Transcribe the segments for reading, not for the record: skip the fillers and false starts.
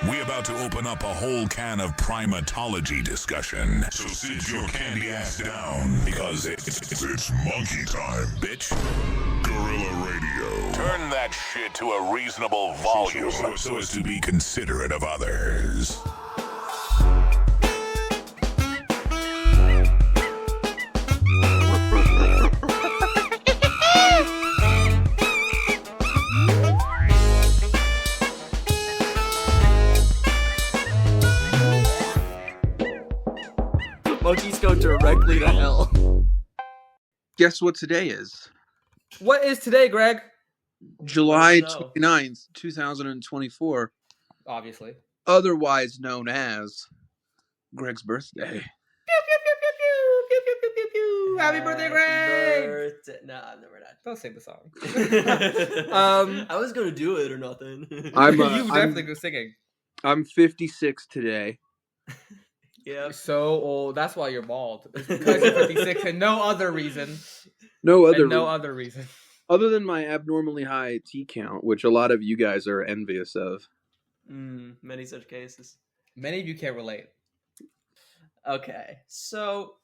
We about to open up a whole can of primatology discussion. So sit your candy ass down, because it's monkey time, bitch. Gorilla Radio. Turn that shit to a reasonable volume so as to be considerate of others. Monkeys go directly to hell. Guess what today is? What is today, Greg? July 29th, 2024. Obviously. Otherwise known as Greg's birthday. Pew, pew, pew, pew, pew, pew, pew, pew, pew, pew. Happy birthday, Greg! No, never not. Don't sing the song. I was gonna do it or nothing. You definitely go singing. I'm 56 today. Yeah. So old. That's why you're bald. It's because you're 56 and no other reason. No other other reason. Other than my abnormally high T count, which a lot of you guys are envious of. Many such cases. Many of you can't relate. Okay, so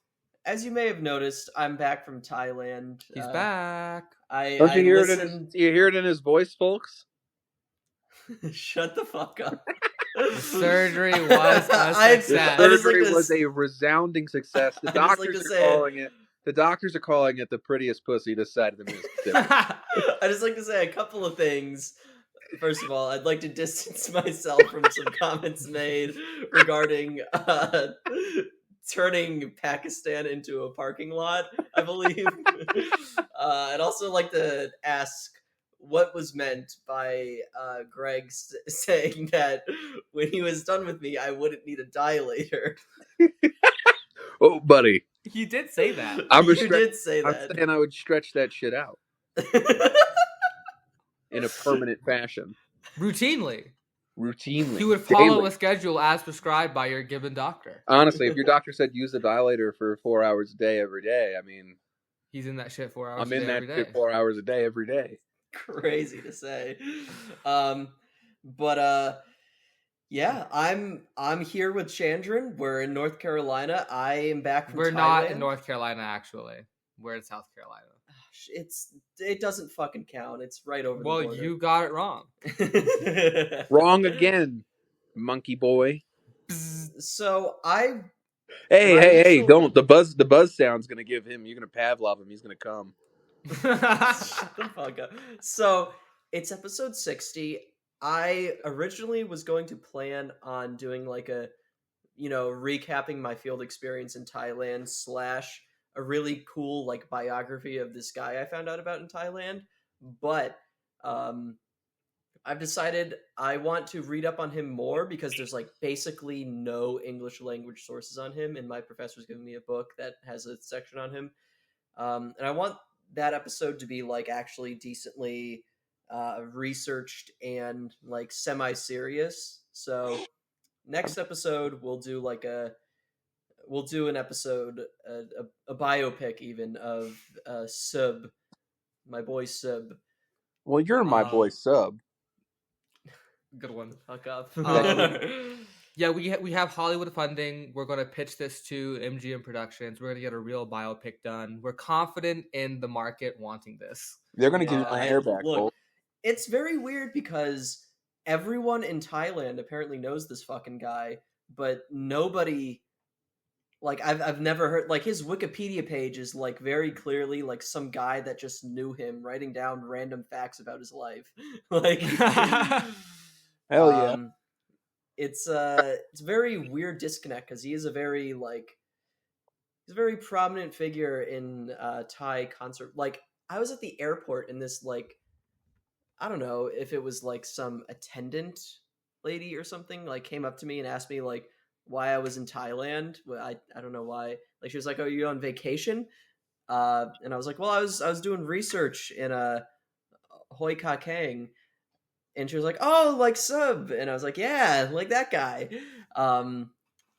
as you may have noticed, I'm back from Thailand. He's back. Don't you hear you hear it in his voice, folks? Shut the fuck up. The surgery was a success. The surgery was a resounding success. The doctors are calling it the prettiest pussy this side of the Mississippi. I just like to say a couple of things. First of all, I'd like to distance myself from some comments made regarding turning Pakistan into a parking lot, I believe. I'd also like to ask what was meant by Greg saying that when he was done with me, I wouldn't need a dilator. Oh, buddy. He did say that. You did say that. I'm saying I would stretch that shit out. In a permanent fashion. Routinely. He would follow a schedule as prescribed by your given doctor. Honestly, if your doctor said use the dilator for 4 hours a day every day, I mean... He's in that shit 4 hours I'm a day in that every day. shit 4 hours a day every day. Crazy to say. Yeah, I'm here with Chandran. We're in North Carolina. I am back from Thailand. We're not in North Carolina, actually. We're in South Carolina. It doesn't fucking count. It's right over the border. Well, you got it wrong. Wrong again, monkey boy. So Hey, don't. The buzz sound's gonna give him, you're gonna Pavlov him, he's gonna come. Shut the fuck up. So it's episode 60. I originally was going to plan on doing like a, recapping my field experience in Thailand / a really cool like biography of this guy I found out about in Thailand. But I've decided I want to read up on him more because there's like basically no English language sources on him, and my professor's given me a book that has a section on him. And I want that episode to be like actually decently researched and like semi-serious. So next episode we'll do an episode, a biopic even of Sub, my boy Sub. Well, you're my boy Sub. Good one. Fuck up. Yeah, we have Hollywood funding. We're going to pitch this to MGM Productions. We're going to get a real biopic done. We're confident in the market wanting this. They're going to give my hair back. Look, it's very weird because everyone in Thailand apparently knows this fucking guy, but nobody, like, I've never heard, like, his Wikipedia page is, like, very clearly, like, some guy that just knew him writing down random facts about his life. Like, hell yeah. It's a very weird disconnect because he is a very prominent figure in Thai concert. Like, I was at the airport and this, like, I don't know if it was like some attendant lady or something, like, came up to me and asked me like why I was in Thailand. Well, I don't know why. Like, she was like, "Oh, you on vacation?" And I was like, "Well, I was doing research in Hoi Ka Keng." And she was like, "Oh, like Sub," and I was like, "Yeah, like that guy."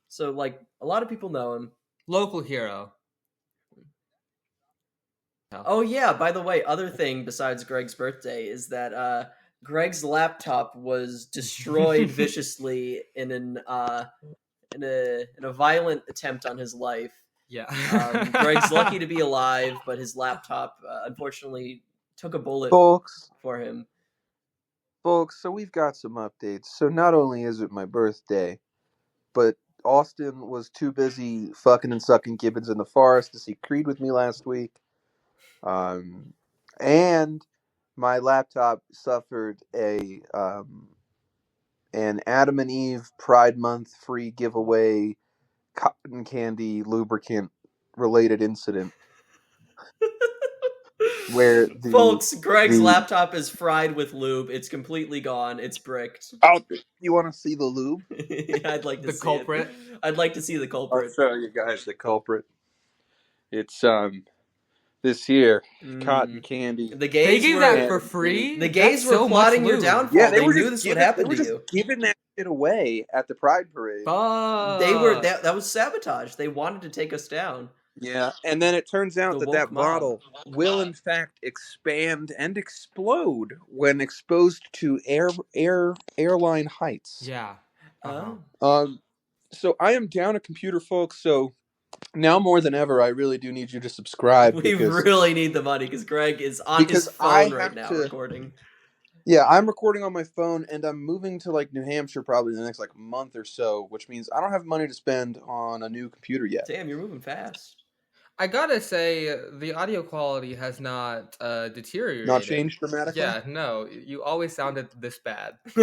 So like a lot of people know him. Local hero. Oh yeah, by the way, other thing besides Greg's birthday is that Greg's laptop was destroyed viciously in a violent attempt on his life. Yeah. Greg's lucky to be alive, but his laptop unfortunately took a bullet for him. Folks, so we've got some updates. So not only is it my birthday, but Austin was too busy fucking and sucking gibbons in the forest to see Creed with me last week. And my laptop suffered an Adam and Eve Pride Month free giveaway cotton candy lubricant related incident. Where Folks, Greg's laptop is fried with lube. It's completely gone. It's bricked. Oh, you want to see the lube? I'd like to the see culprit. it. I'd like to see the culprit. I'll show you guys the culprit. It's this year cotton candy. The gays they gave that for free. The gays were plotting your downfall. Yeah, they knew this would happen to you. They were just giving that shit away at the Pride Parade. They were that was sabotage. They wanted to take us down. Yeah, and then it turns out that bottle will in fact expand and explode when exposed to airline heights. Yeah. So I am down a computer, folks. So now more than ever, I really do need you to subscribe. We really need the money because Greg is on his phone right now recording. Yeah, I'm recording on my phone, and I'm moving to New Hampshire probably in the next month or so, which means I don't have money to spend on a new computer yet. Damn, you're moving fast. I gotta say, the audio quality has not deteriorated. Not changed dramatically? Yeah, no. You always sounded this bad. 3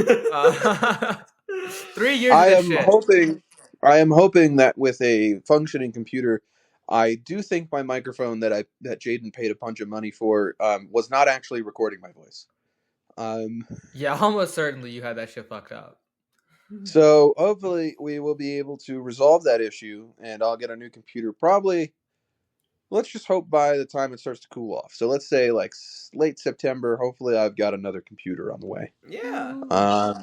years of shit. I am hoping that with a functioning computer, I do think my microphone that Jaden paid a bunch of money for was not actually recording my voice. Yeah, almost certainly you had that shit fucked up. So hopefully we will be able to resolve that issue, and I'll get a new computer probably. Let's just hope by the time it starts to cool off. So let's say late September. Hopefully I've got another computer on the way. Yeah.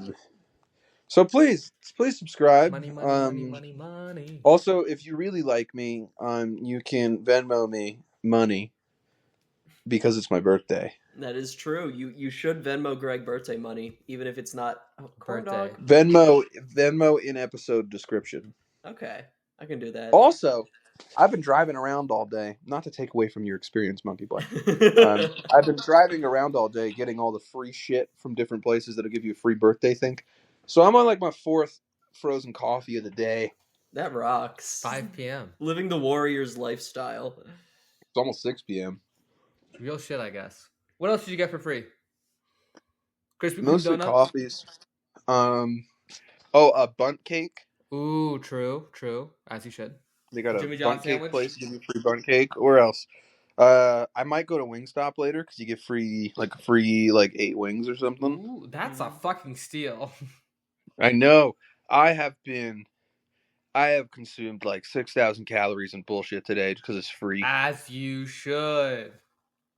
So please subscribe. Money. Also, if you really like me, you can Venmo me money because it's my birthday. That is true. You should Venmo Greg birthday money, even if it's not corn dog. Venmo in episode description. Okay, I can do that. Also, I've been driving around all day. Not to take away from your experience, Monkey Boy. I've been driving around all day, getting all the free shit from different places that'll give you a free birthday thing. So I'm on my fourth frozen coffee of the day. That rocks. 5 p.m. Living the Warriors lifestyle. It's almost 6 p.m. Real shit, I guess. What else did you get for free? Crispy Mostly donut? Coffees. A bundt cake. Ooh, true. As you should. They got Jimmy a John bundt cake sandwich? place. Give you free bundt cake. Or else. I might go to Wingstop later because you get free 8 wings or something. Ooh, that's a fucking steal. I know. I have consumed 6,000 calories in bullshit today because it's free. As you should.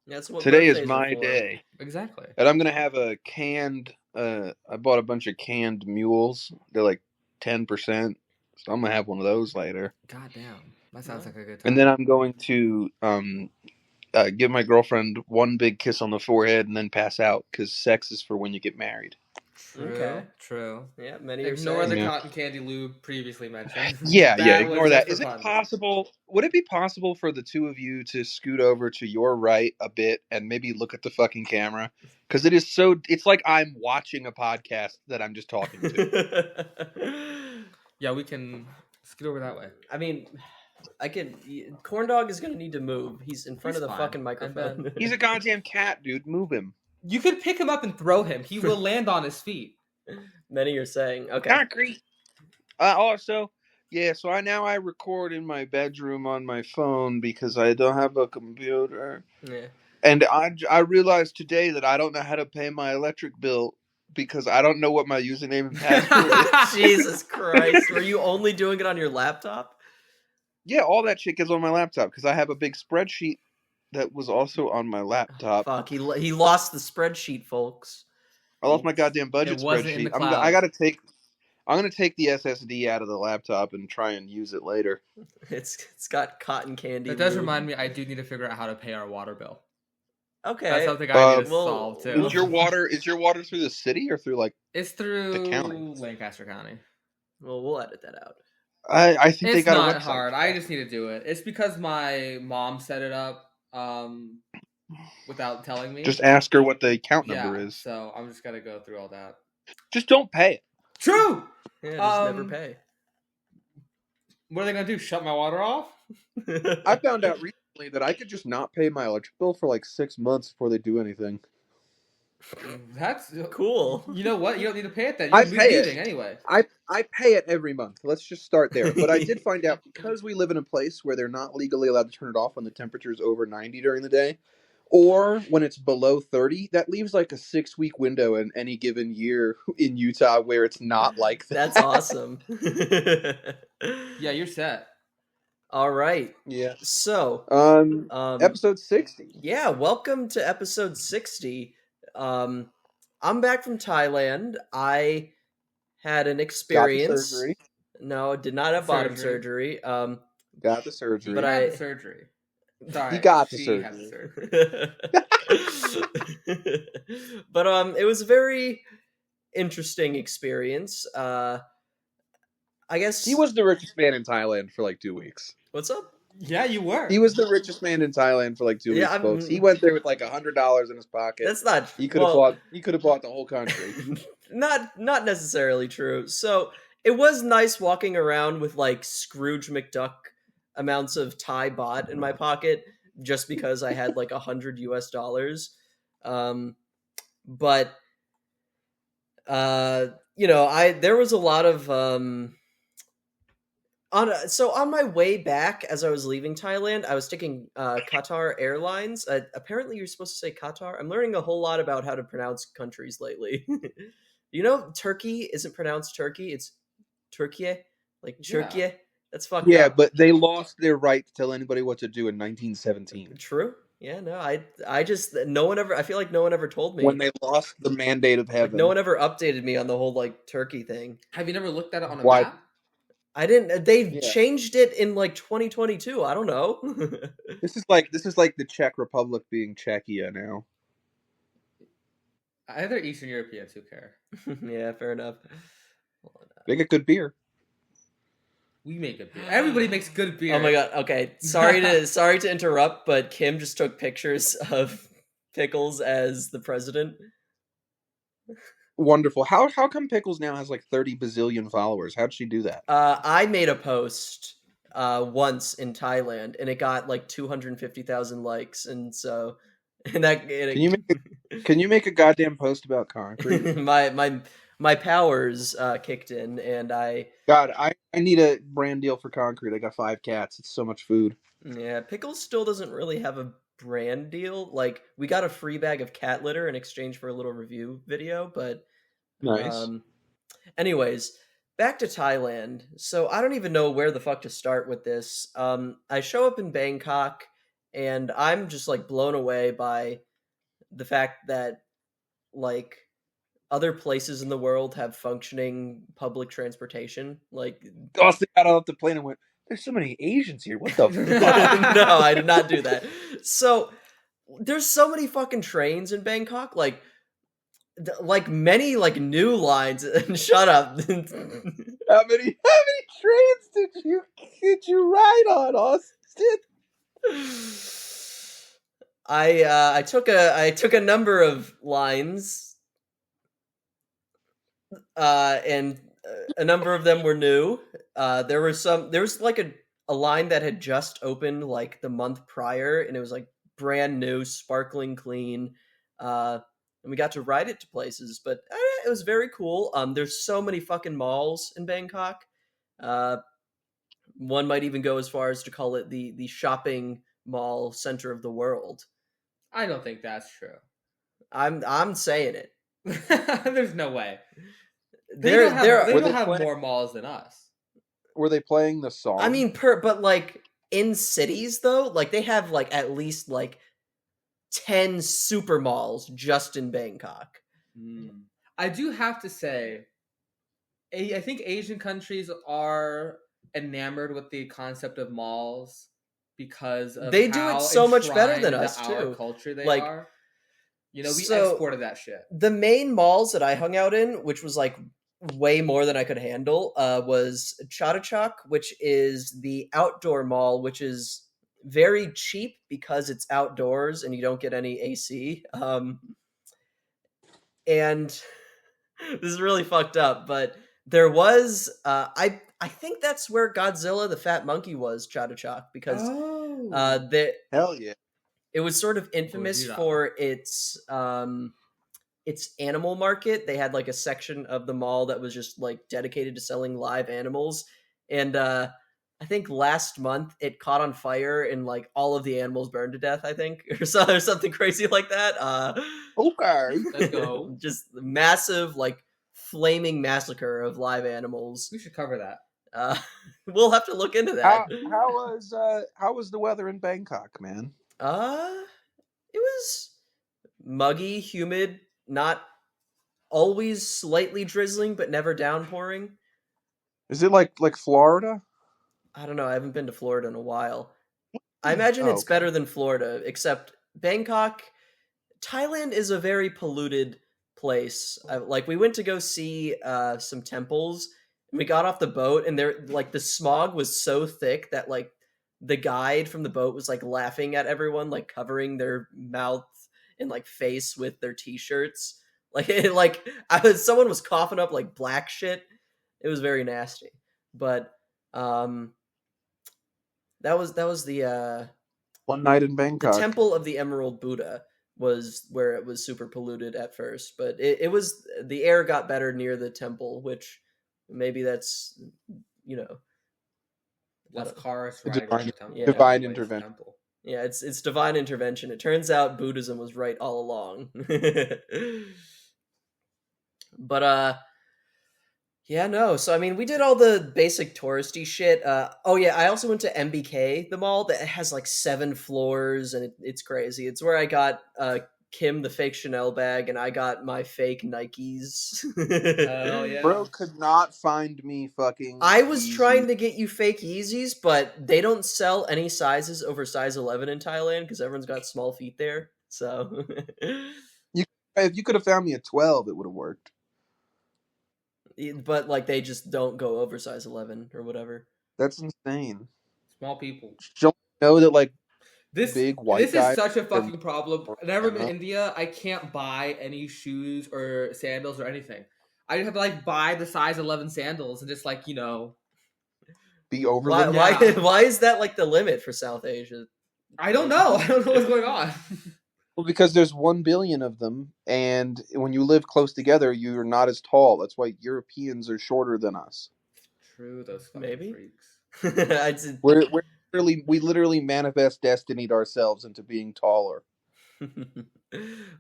That's what today is my day. Exactly. And I'm gonna have a canned. I bought a bunch of canned mules. They're 10%. So I'm gonna have one of those later. God damn, that sounds like a good time. And then I'm going to give my girlfriend one big kiss on the forehead and then pass out because sex is for when you get married. True. Yeah, many ignore the cotton candy lube previously mentioned. Yeah, ignore that. Is it possible? Would it be possible for the two of you to scoot over to your right a bit and maybe look at the fucking camera? Because it is so. It's like I'm watching a podcast that I'm just talking to. Yeah, we can scoot over that way. I mean, I can. Corn dog is gonna need to move. He's in front of the fucking microphone. He's a goddamn cat, dude. Move him. You could pick him up and throw him. He will land on his feet. Many are saying, okay. Concrete. Also, yeah, so I record in my bedroom on my phone because I don't have a computer. Yeah. And I realized today that I don't know how to pay my electric bill because I don't know what my username and password is. Jesus Christ. Were you only doing it on your laptop? Yeah, all that shit gets on my laptop because I have a big spreadsheet that was also on my laptop. Fuck, he lost the spreadsheet, folks. I lost my goddamn budget spreadsheet. I'm gonna take the SSD out of the laptop and try and use it later. It's got cotton candy. That does remind me, I do need to figure out how to pay our water bill. Okay. That's something I need to well, solve too. Is your water through the city or through like? It's through county? Lancaster County. Well, we'll edit that out. I think they It's got a not website. hard. I just need to do it. It's because my mom set it up without telling me. Just ask her what the account number is. So I'm just gonna go through all that. Just don't pay it. True. Yeah, just never pay. What are they gonna do? Shut my water off? I found out recently that I could just not pay my electric bill for like 6 months before they do anything. That's cool. You know what? You don't need to pay it then. I You're pay it. leaving anyway. I pay it every month. Let's just start there. But I did find out because we live in a place where they're not legally allowed to turn it off when the temperature is over 90 during the day, or when it's below 30, that leaves like a 6-week window in any given year in Utah where it's not like that. That's awesome. Yeah, you're set. All right. Yeah. So, episode 60. Yeah, welcome to episode 60. I'm back from Thailand. I had an experience. Got the surgery. No, did not have bottom surgery. Got the surgery. But I had the surgery. Sorry, he got the she surgery. had the surgery. But it was a very interesting experience. I guess He was the richest man in Thailand for like 2 weeks. What's up? Yeah, you were. He was the richest man in Thailand for like 2 weeks, folks. He went there with like $100 in his pocket. That's not. He could have bought. He could have bought the whole country. Not necessarily true. So it was nice walking around with like Scrooge McDuck amounts of Thai baht in my pocket, just because I had like $100 US. But there was a lot of on my way back, as I was leaving Thailand, I was taking Qatar Airlines. Apparently, you're supposed to say Qatar. I'm learning a whole lot about how to pronounce countries lately. Turkey isn't pronounced Turkey; it's Turkey, like Turkey. Yeah. That's fucked up. Yeah, but they lost their right to tell anybody what to do in 1917. True. Yeah, no, I just no one ever. I feel like no one ever told me when they lost the mandate of heaven. Like, no one ever updated me on the whole like Turkey thing. Have you never looked at it on a map? I didn't. They changed it in like 2022. I don't know. This is like the Czech Republic being Czechia now. Either Eastern Europeans who care. Yeah, fair enough. They get good beer. We make good beer. Everybody makes good beer. Oh my god. Okay, sorry to interrupt, but Kim just took pictures of Pickles as the president. Wonderful. How come Pickles now has like 30 bazillion followers? How'd she do that? I made a post once in Thailand, and it got like 250,000 likes, and so Can you make a goddamn post about concrete? my powers kicked in, and I need a brand deal for concrete. I got 5 cats. It's so much food. Yeah, Pickles still doesn't really have a brand deal. Like, we got a free bag of cat litter in exchange for a little review video, but nice. Anyways, back to Thailand. So I don't even know where the fuck to start with this. I show up in Bangkok, and I'm just like blown away by the fact that like other places in the world have functioning public transportation. Like, Austin got off the plane and went, "There's so many Asians here. What the fuck?" No, I did not do that. So there's so many fucking trains in Bangkok, like many like new lines. And shut up. How many trains did you ride on, Austin? I took a number of lines, and a number of them were new. There was like a line that had just opened like the month prior, and it was like brand new, sparkling clean. And we got to ride it to places, but it was very cool. There's so many fucking malls in Bangkok. One might even go as far as to call it the shopping mall center of the world. I don't think that's true. I'm saying it. There's no way. They don't have more malls than us. Were they playing the song? I mean, but like in cities though, like they have like at least like 10 super malls just in Bangkok. I do have to say, I think Asian countries are enamored with the concept of malls because of they do it so much better than us our too. Culture they like, are. You know, we So- exported that shit. The main malls that I hung out in, which was like way more than I could handle, was Chatuchak, which is the outdoor mall, which is very cheap because it's outdoors and you don't get any AC. And this is really fucked up, but there was I think that's where Godzilla the Fat Monkey was, Chatuchak, because Hell yeah. it was sort of infamous Gojira. for its animal market. They had like a section of the mall that was just like dedicated to selling live animals, and I think last month it caught on fire and like all of the animals burned to death, I think, or something crazy like that. Okay. Let's go. Just massive like flaming massacre of live animals. We should cover that. We'll have to look into How, that. how was the weather in Bangkok, man? It was muggy, humid, not always slightly drizzling, but never downpouring. Is it like Florida? I don't know. I haven't been to Florida in a while. I imagine it's okay. better than Florida, except Bangkok. Thailand is a very polluted place. Like we went to go see some temples, and we got off the boat, and there like the smog was so thick that like the guide from the boat was like laughing at everyone, like covering their mouth and like face with their t-shirts. Like someone was coughing up like black shit. It was very nasty. But that was the One night in the Bangkok. Temple of the Emerald Buddha was where it was super polluted at first, but it was the air got better near the temple, which maybe that's you know Less don't- cars A riding divine- on the temple. yeah. divine Away from the intervention. temple. yeah, it's divine intervention. It turns out Buddhism was right all along. But yeah, no. So I mean, we did all the basic touristy shit. Oh yeah, I also went to MBK, the mall that has like 7 floors, and it's crazy. It's where I got Kim the fake Chanel bag, and I got my fake Nikes. Hell yeah. Bro could not find me fucking. I was Yeezys. trying to get you fake Yeezys, but they don't sell any sizes over size 11 in Thailand because everyone's got small feet there. So If you could have found me a 12, it would have worked. but like they just don't go over size 11 or whatever. That's insane. Small people. Don't you know that like This big white this guy is such a from- fucking problem. Whenever I'm in Uh-huh. India, I can't buy any shoes or sandals or anything. I just have to like buy the size 11 sandals and just like, you know, be over Why, them? why, Yeah. why is that like the limit for South Asia? I don't know. I don't know what's going on. Well, because there's 1 billion of them, and when you live close together, you're not as tall. That's why Europeans are shorter than us. True, those fucking Maybe. freaks. We literally manifest destinied ourselves into being taller.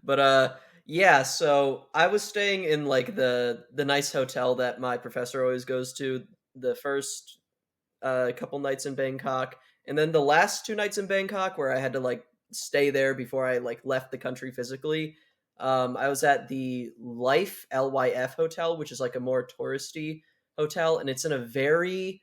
But yeah, so I was staying in like the nice hotel that my professor always goes to the first couple nights in Bangkok, and then the last 2 nights in Bangkok where I had to like stay there before I like left the country physically. I was at the Life LYF hotel, which is like a more touristy hotel, and it's in a very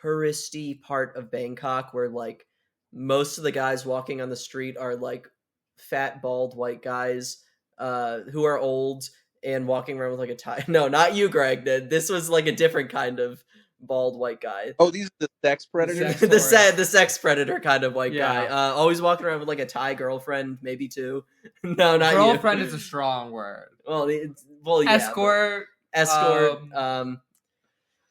touristy part of Bangkok where like most of the guys walking on the street are like fat bald white guys who are old and walking around with like a tie. No, not you, Greg. This was like a different kind of bald white guy. Oh, these are the sex predators? Sex- the sex predator kind of white Yeah. guy. Always walking around with like a Thai girlfriend, maybe 2. No, not Girlfriend you. is a strong word. well, yeah, but Escort, escort.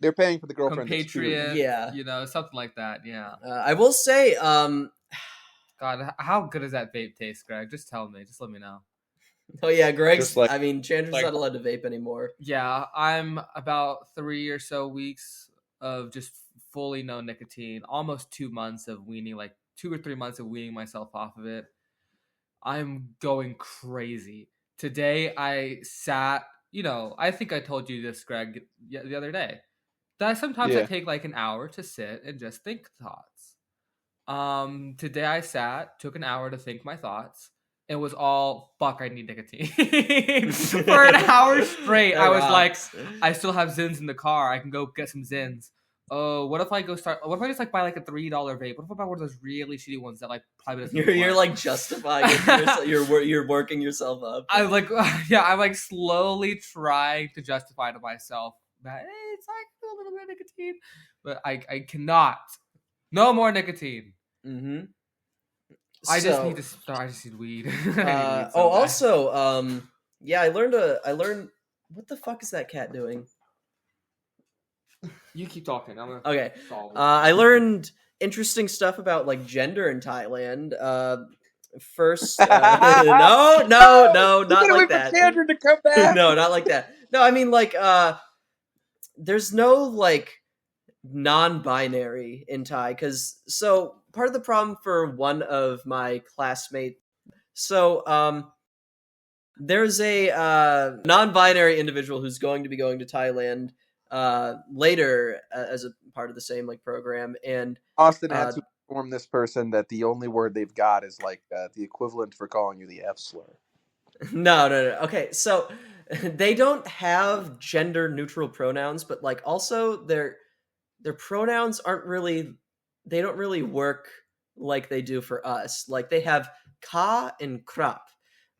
They're paying for the girlfriend. that's compatriot, Yeah. you know, something like that. Yeah. I will say, God, how good does that vape taste, Greg? Just tell me. Just let me know. oh yeah, Greg's. Just like- I mean, Chandler's like- not allowed to vape anymore. Yeah, I'm about 3 or so weeks of just fully no nicotine. Almost 2 months of weaning, like 2 or 3 months of weaning myself off of it. I'm going crazy. Today I sat, you know, I think I told you this, Greg, the other day. That sometimes I Yeah. take like an hour to sit and just think thoughts. Today I sat, took an hour to think my thoughts. It was all, fuck, I need nicotine. For an hour straight, I was like, I still have Zins in the car. I can go get some Zins. oh, what if I just like buy like a $3 vape? What if I buy one of those really shitty ones that like probably doesn't You're work? like justifying it to yourself. You're working yourself up. I'm like, yeah, I'm like slowly trying to justify to myself that it's like a little bit of nicotine, but I cannot. No more nicotine. Mm-hmm. I just need to start. I just need weed. I need weed so bad. also, yeah, I learned. What the fuck is that cat doing? You keep talking. I'm gonna Okay. solve it. I learned interesting stuff about like gender in Thailand. First, no, not like that. Tangent to come back. No, not like that. No, I mean like there's no like non-binary in Thai so part of the problem for one of my classmates. So there's a non-binary individual who's going to be going to Thailand later as a part of the same like program, and Austin had to inform this person that the only word they've got is like the equivalent for calling you the F slur. No. Okay, so they don't have gender neutral pronouns, but like also their pronouns they don't really work like they do for us. Like they have ka and krap,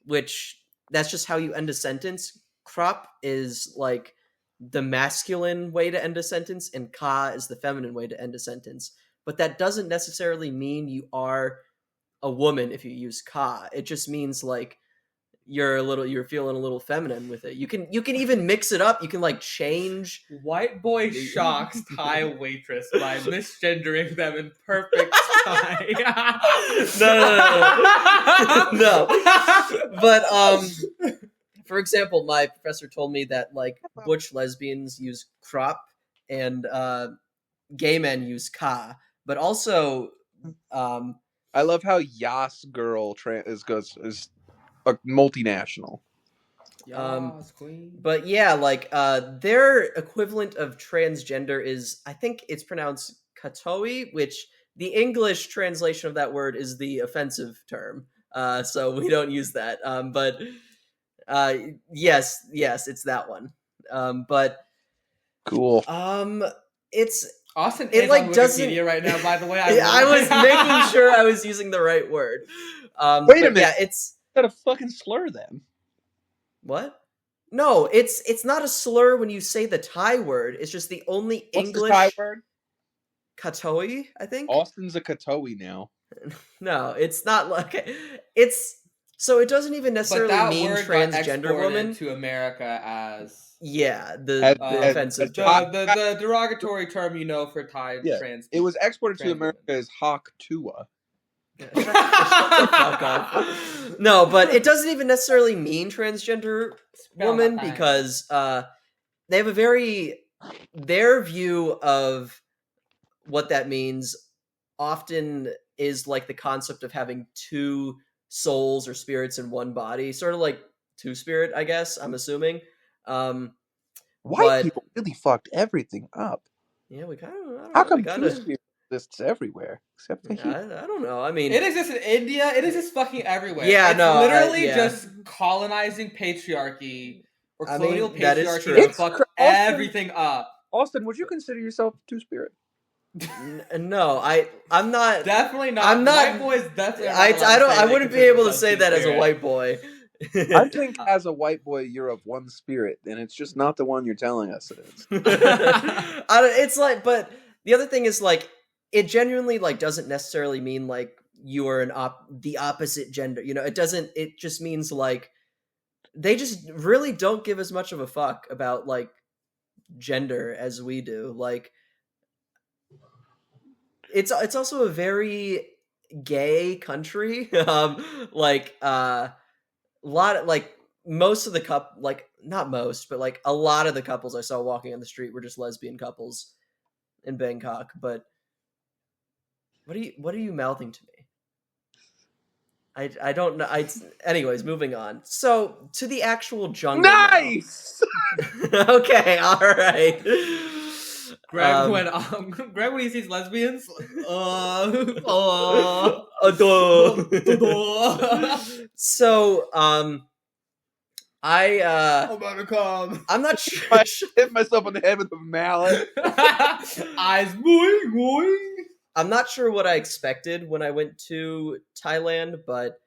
which that's just how you end a sentence. Krap is like the masculine way to end a sentence, and ka is the feminine way to end a sentence. But that doesn't necessarily mean you are a woman if you use ka. It just means like you're feeling a little feminine with it. You can even mix it up. You can like change. White boy shocks Thai waitress by misgendering them in perfect Thai. No. But for example, my professor told me that like butch lesbians use crop and gay men use ka. But also, I love how Yas girl is a multinational. But yeah, like their equivalent of transgender is, I think it's pronounced katoi, which the English translation of that word is the offensive term. So we don't use that. But yes, it's that one. But cool. It's Austin it is like on doesn't Wikipedia right now. By the way, I was making sure I was using the right word. Wait a minute, yeah, it's not a fucking slur then. What? No, it's not a slur when you say the Thai word. It's just the only What's English the Thai word? katoi, I think. Austin's a katoi now. No, it's not like it's so it doesn't even necessarily mean transgender woman to America as the offensive term. the derogatory term for Thai trans. It was exported to America as Hawk Tua. Shut the fuck up. No, but it doesn't even necessarily mean transgender woman because they have their view of what that means often is like the concept of having two souls or spirits in one body, sort of like two-spirit, I guess, I'm assuming. White people really fucked everything up. Yeah, we kind of. How come two-spirit exists everywhere except for here? I don't know. I mean, it exists in India. It exists fucking everywhere. Yeah, it's literally just colonizing patriarchy or colonial patriarchy to fuck everything up. Austin, would you consider yourself two-spirit? No, I'm not. Definitely not. I'm not. White boys definitely. I wouldn't be able to say that as a white boy. I think as a white boy, you're of one spirit, and it's just not the one you're telling us it is. It's like, but the other thing is like, it genuinely like doesn't necessarily mean like you are the opposite gender. It doesn't. It just means like they just really don't give as much of a fuck about like gender as we do. Like, it's also a very gay country. Like a lot of like most of the not most, but like a lot of the couples I saw walking on the street were just lesbian couples in Bangkok. But what are you mouthing to me? I don't know. Anyways, moving on. So to the actual jungle. Nice. Okay, all right. Greg when he sees lesbians, So I'm about to come. not sure. I hit myself on the head with a mallet. Eyes going. I'm not sure what I expected when I went to Thailand, but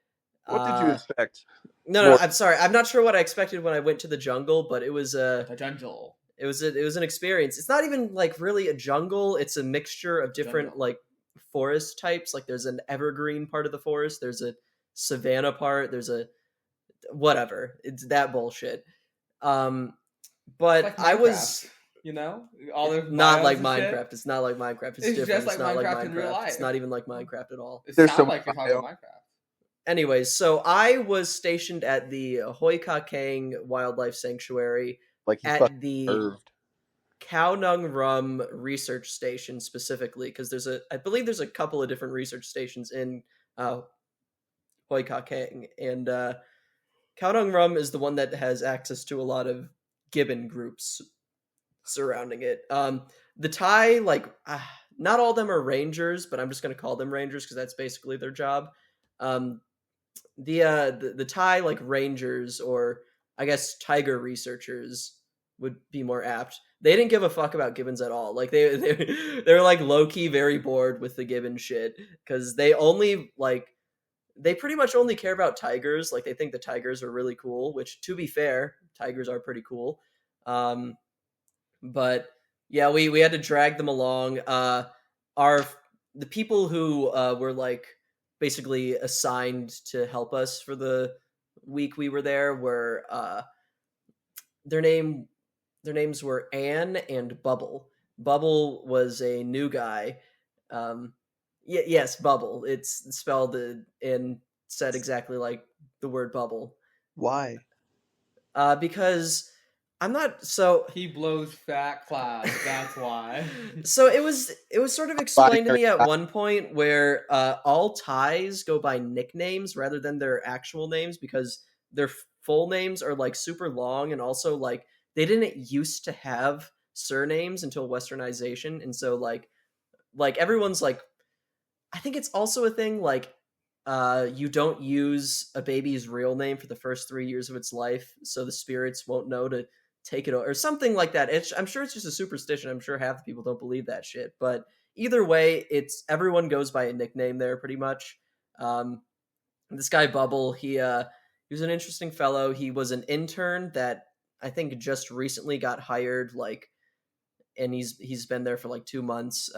What did you expect? no, I'm sorry. I'm not sure what I expected when I went to the jungle, but it was The jungle. it was an experience. It's not even like really a jungle. It's a mixture of different Jungle. like forest types. Like there's an evergreen part of the forest. There's a savanna part. There's a whatever. It's that bullshit. But Like I Minecraft, was all the not biomes like and shit. Minecraft. It's not like Minecraft. It's It's different. just It's like not like Minecraft in real Minecraft. life. It's not even like Minecraft at all. It There's sounds some like you're talking bio. about Minecraft. Anyways, so I was stationed at the Hoi Ka Keng Wildlife Sanctuary Like he at fucking the served. Khao Nung Rum Research Station specifically, because I believe there's a couple of different research stations in Hoi Ka Keng, and Khao Nung Rum is the one that has access to a lot of gibbon groups surrounding it. The Thai, not all of them are rangers, but I'm just going to call them rangers because that's basically their job. The Thai like rangers, or I guess tiger researchers would be more apt. They didn't give a fuck about gibbons at all. Like they're like low key very bored with the gibbon shit because they pretty much only care about tigers. Like they think the tigers are really cool, which to be fair, tigers are pretty cool. But yeah, we had to drag them along. The people who were like basically assigned to help us for the week we were there were their names were Anne and Bubble. Bubble was a new guy. Yes, Bubble. It's spelled and said exactly like the word bubble. Why? Because I'm not so. He blows fat clouds. That's why. So it was sort of explained to me at one point where all Thais go by nicknames rather than their actual names because their full names are like super long, and also like they didn't used to have surnames until westernization, and so like everyone's like, I think it's also a thing like you don't use a baby's real name for the first 3 years of its life, so the spirits won't know to take it or something like that. I'm sure it's just a superstition. I'm sure half the people don't believe that shit, but either way, it's everyone goes by a nickname there pretty much. This guy Bubble, he was an interesting fellow. He was an intern that I think just recently got hired, like, and he's been there for like 2 months.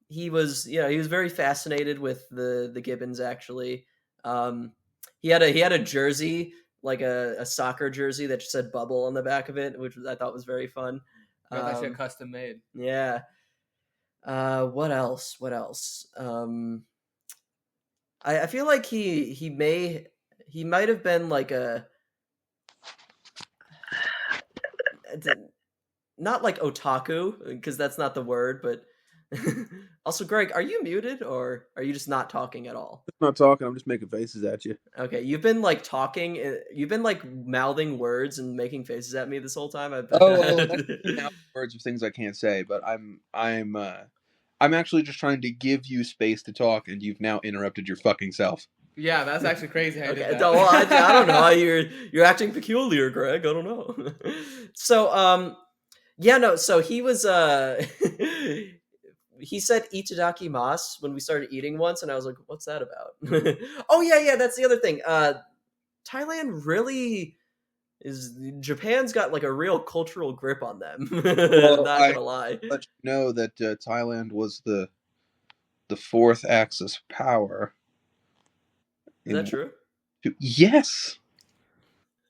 He was very fascinated with the gibbons actually. He had a jersey, like a soccer jersey that just said Bubble on the back of it, which I thought was very fun. Got that shit custom made. Yeah. What else? I feel like he might have been like not like otaku, because that's not the word, but also, Greg, are you muted or are you just not talking at all? I'm not talking. I'm just making faces at you. Okay, you've been like talking. You've been like mouthing words and making faces at me this whole time. That's words of things I can't say, but I'm actually just trying to give you space to talk, and you've now interrupted your fucking self. Yeah, that's actually crazy. How you did that. Well, I don't know. You're acting peculiar, Greg. I don't know. So, yeah, no. So he was he said itadakimasu when we started eating once, and I was like, what's that about? Oh yeah, that's the other thing. Thailand really Japan's got like a real cultural grip on them. Well, not gonna lie. Let you know that Thailand was the fourth Axis power. Is that true? Yes.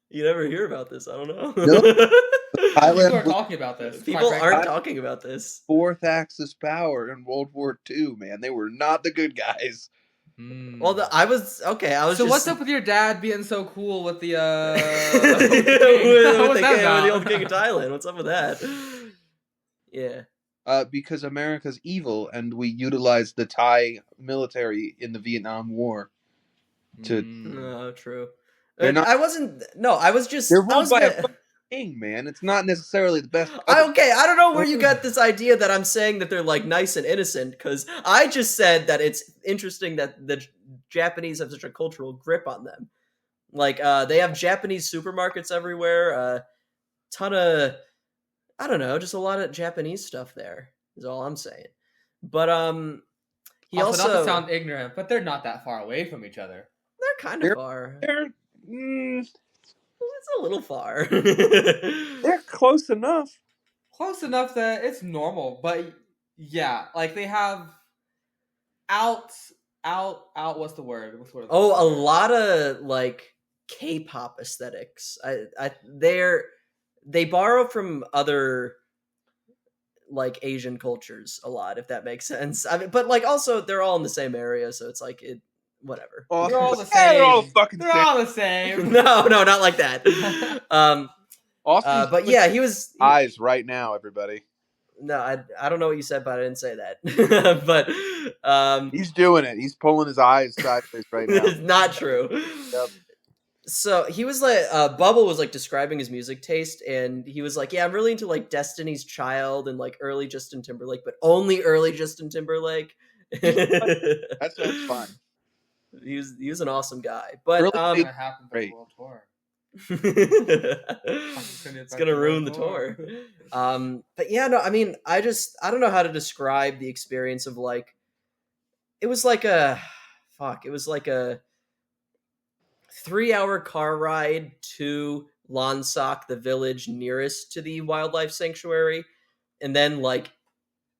You never hear about this. I don't know. No. People are talking about this. People aren't talking about this. Fourth Axis power in World War II, man. They were not the good guys. Well, I was. So what's up with your dad being so cool with the with the old king of Thailand? What's up with that? Yeah. Because America's evil, and we utilized the Thai military in the Vietnam War. No, true. They're not, I wasn't. No, I was just. They're ruled by a king, man. It's not necessarily the best. Okay, I don't know where you got this idea that I'm saying that they're like nice and innocent, because I just said that it's interesting that the Japanese have such a cultural grip on them. Like they have Japanese supermarkets everywhere. Ton of, I don't know, just a lot of Japanese stuff there is all I'm saying. But he Also, not to also sound ignorant, but they're not that far away from each other. they're kind of far. They're It's a little far. they're close enough. Close enough that it's normal, but yeah, like they have out. What's the word? Oh, a lot of like K-pop aesthetics. They borrow from other like Asian cultures a lot, if that makes sense. I mean, but like also they're all in the same area, so it's like it whatever. They're all the Yeah, same. they're all fucking They're same. all the same. No, not like that. Austin's But yeah, he was. eyes right now, everybody. No, I don't know what you said, but I didn't say that. But He's doing it. He's pulling his eyes sideways right now. it's not true. Yep. So he was like, Bubble was like describing his music taste, and he was like, "Yeah, I'm really into like Destiny's Child and like early Justin Timberlake, but only early Justin Timberlake." That's fun. He was an awesome guy, but Early What's gonna happen to the Great. world tour? it's gonna ruin the tour. But yeah, no, I mean, I don't know how to describe the experience of like, it was like a 3-hour car ride to Lonsoc, the village nearest to the wildlife sanctuary, and then like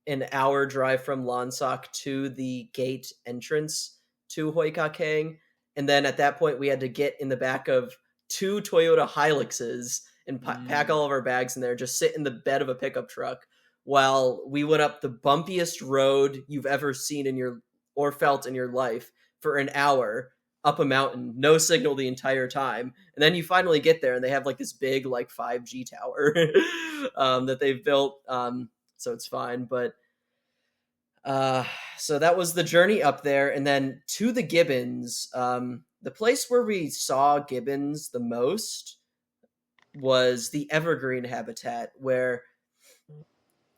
an hour drive from Lonsoc to the gate entrance to Hoikakeng. And then at that point, we had to get in the back of 2 Toyota Hiluxes and pack all of our bags in there, just sit in the bed of a pickup truck while we went up the bumpiest road you've ever seen or felt in your life for an hour up a mountain, no signal the entire time. And then you finally get there and they have like this big like 5G tower that they've built. So it's fine. But so that was the journey up there. And then to the gibbons, the place where we saw gibbons the most was the evergreen habitat, where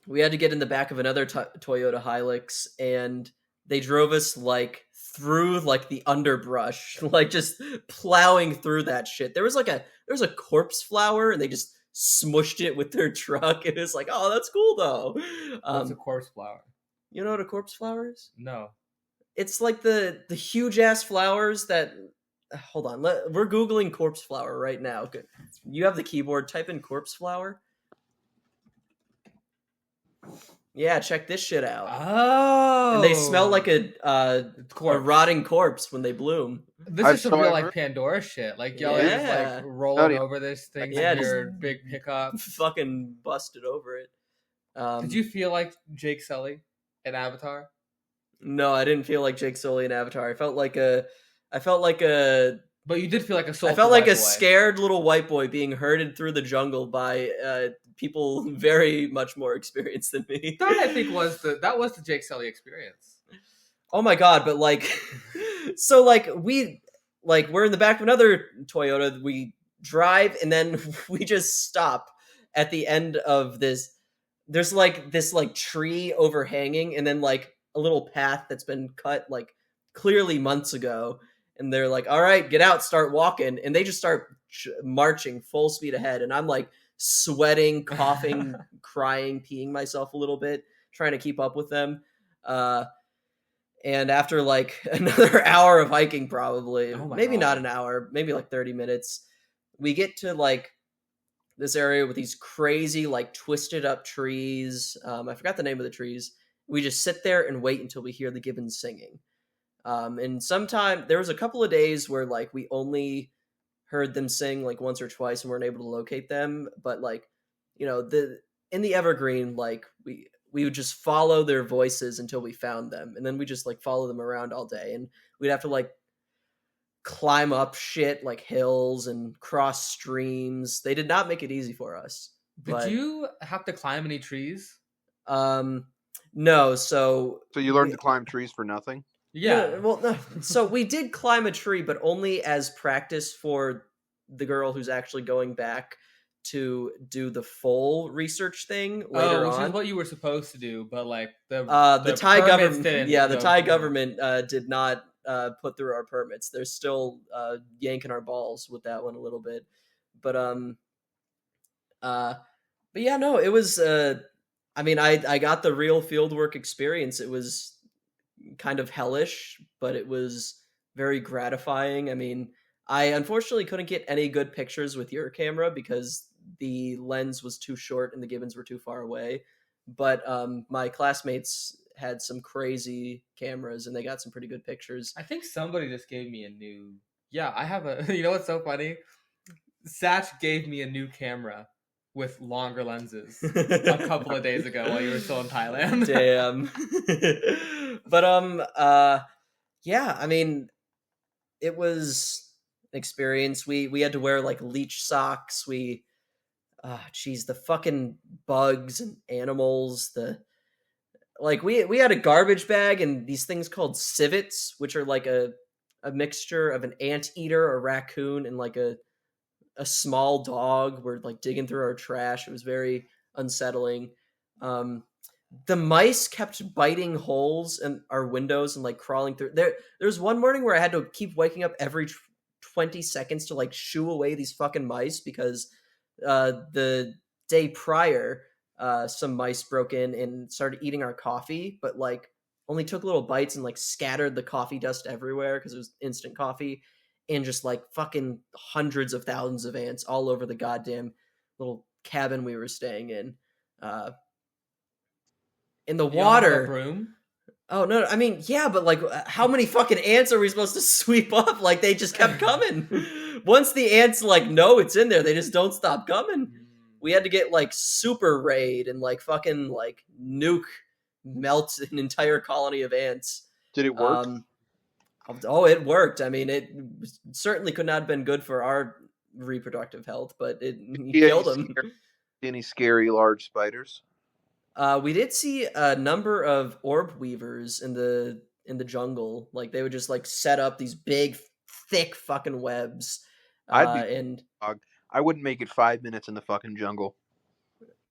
we had to get in the back of another Toyota Hilux, and they drove us like through like the underbrush, like just plowing through that shit. There was a corpse flower, and they just smushed it with their truck. It was like, oh, that's cool though. What's a corpse flower? You know what a corpse flower is? No. It's like the huge ass flowers that. Hold on, we're googling corpse flower right now. You have the keyboard. Type in corpse flower. Yeah, check this shit out. Oh, and they smell like a rotting corpse when they bloom. This is some real like Pandora shit. Like y'all are just like rolling over this thing with your big pickup. Fucking busted over it. Did you feel like Jake Sully in Avatar? No, I didn't feel like Jake Sully in Avatar. I felt like a. But you did feel like a soulful. I felt like white a boy. Scared little white boy being herded through the jungle by people very much more experienced than me. That I think was the Jake Sully experience. Oh my god! But like, so like we're in the back of another Toyota. We drive and then we just stop at the end of this. There's like this like tree overhanging, and then like a little path that's been cut like clearly months ago. And they're like, all right, get out, start walking. And they just start marching full speed ahead. And I'm like sweating, coughing, crying, peeing myself a little bit, trying to keep up with them. And after like another hour of hiking, probably, maybe not an hour, maybe like 30 minutes, we get to like this area with these crazy, like twisted up trees. I forgot the name of the trees. We just sit there and wait until we hear the gibbons singing. And sometime there was a couple of days where like we only heard them sing like once or twice and weren't able to locate them. But like, you know, in the evergreen, like we would just follow their voices until we found them. And then we just like follow them around all day, and we'd have to like climb up shit like hills and cross streams. They did not make it easy for us. Did you have to climb any trees? No. So you learned to climb trees for nothing? Yeah. Well, no. So we did climb a tree, but only as practice for the girl who's actually going back to do the full research thing later which on. is what you were supposed to do, but like the Thai government, didn't the Thai government did not put through our permits. They're still yanking our balls with that one a little bit. But yeah, no, it was. I mean, I got the real fieldwork experience. It was kind of hellish, but it was very gratifying. I mean, I unfortunately couldn't get any good pictures with your camera because the lens was too short and the gibbons were too far away. But my classmates had some crazy cameras and they got some pretty good pictures. I think somebody just gave me a new. Yeah, I have a. You know what's so funny? Satch gave me a new camera with longer lenses a couple of days ago while you were still in Thailand. Damn. But yeah, I mean, it was an experience. We had to wear like leech socks. We geez, the fucking bugs and animals, we had a garbage bag and these things called civets, which are like a mixture of an anteater, a raccoon, and like a small dog. Were like digging through our trash. It was very unsettling. The mice kept biting holes in our windows and like crawling through. There's one morning where I had to keep waking up every 20 seconds to like shoo away these fucking mice because the day prior some mice broke in and started eating our coffee, but like only took little bites and like scattered the coffee dust everywhere because it was instant coffee, and just like fucking hundreds of thousands of ants all over the goddamn little cabin we were staying in. In the You don't have a water. broom? Oh no, I mean, yeah, but like how many fucking ants are we supposed to sweep up? Like they just kept coming. Once the ants like know it's in there, they just don't stop coming. We had to get like super raid and like fucking like nuke melt an entire colony of ants. Did it work? Oh, it worked. I mean, it certainly could not have been good for our reproductive health, but it killed them. Any scary large spiders? We did see a number of orb weavers in the jungle. Like they would just like set up these big, thick fucking webs. I wouldn't make it 5 minutes in the fucking jungle.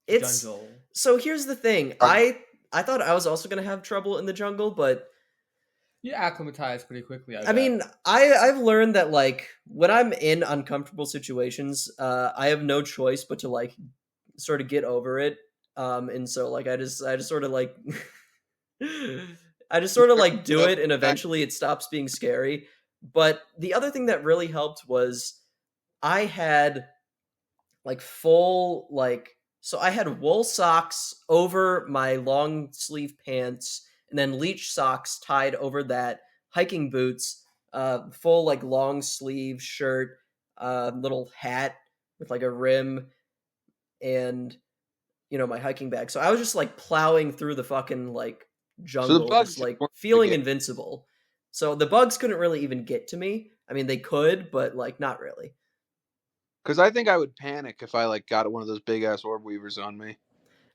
So here's the thing. I thought I was also gonna have trouble in the jungle, but you acclimatize pretty quickly. I mean, I've learned that like when I'm in uncomfortable situations, I have no choice but to like sort of get over it. And so like I just sort of like do it, and eventually it stops being scary. But the other thing that really helped was I had like full so I had wool socks over my long sleeve pants and then leech socks tied over that, hiking boots, full like long sleeve shirt, little hat with like a rim, and my hiking bag. So I was just like plowing through the fucking like jungle, just like feeling invincible. So the bugs couldn't really even get to me. I mean, they could, but like not really. Because I think I would panic if I like got one of those big ass orb weavers on me.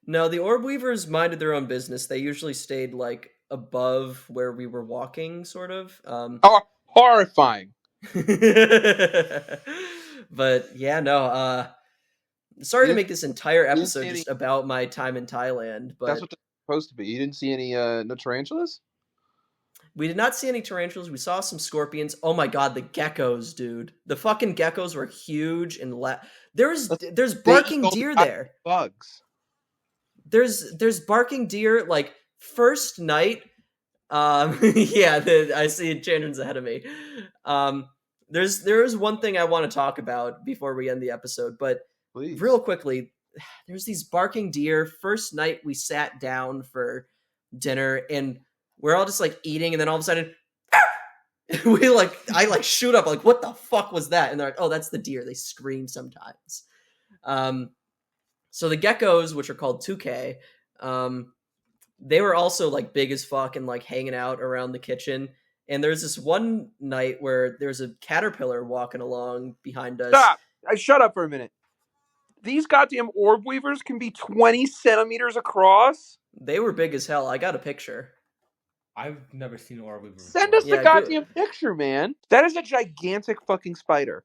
No, the orb weavers minded their own business. They usually stayed like above where we were walking, sort of. Horrifying. But yeah, no. Sorry to make this entire episode just about my time in Thailand, but that's what they're supposed to be. You didn't see any no tarantulas? We did not see any tarantulas. We saw some scorpions. Oh my god, the geckos, dude! The fucking geckos were huge and there's barking deer there. Bugs. There's barking deer like first night. Yeah, I see Chandron's ahead of me. There is one thing I want to talk about before we end the episode, but please, real quickly, there's these barking deer. First night we sat down for dinner and we're all just like eating, and then all of a sudden I shoot up like, what the fuck was that? And they're like, oh, that's the deer. They scream sometimes. So the geckos, which are called 2K, they were also like big as fuck and like hanging out around the kitchen. And there's this one night where there's a caterpillar walking along behind us. Stop! Shut up for a minute. These goddamn orb weavers can be 20 centimeters across? They were big as hell. I got a picture. I've never seen an orb weaver before. Send us the goddamn picture, man. That is a gigantic fucking spider.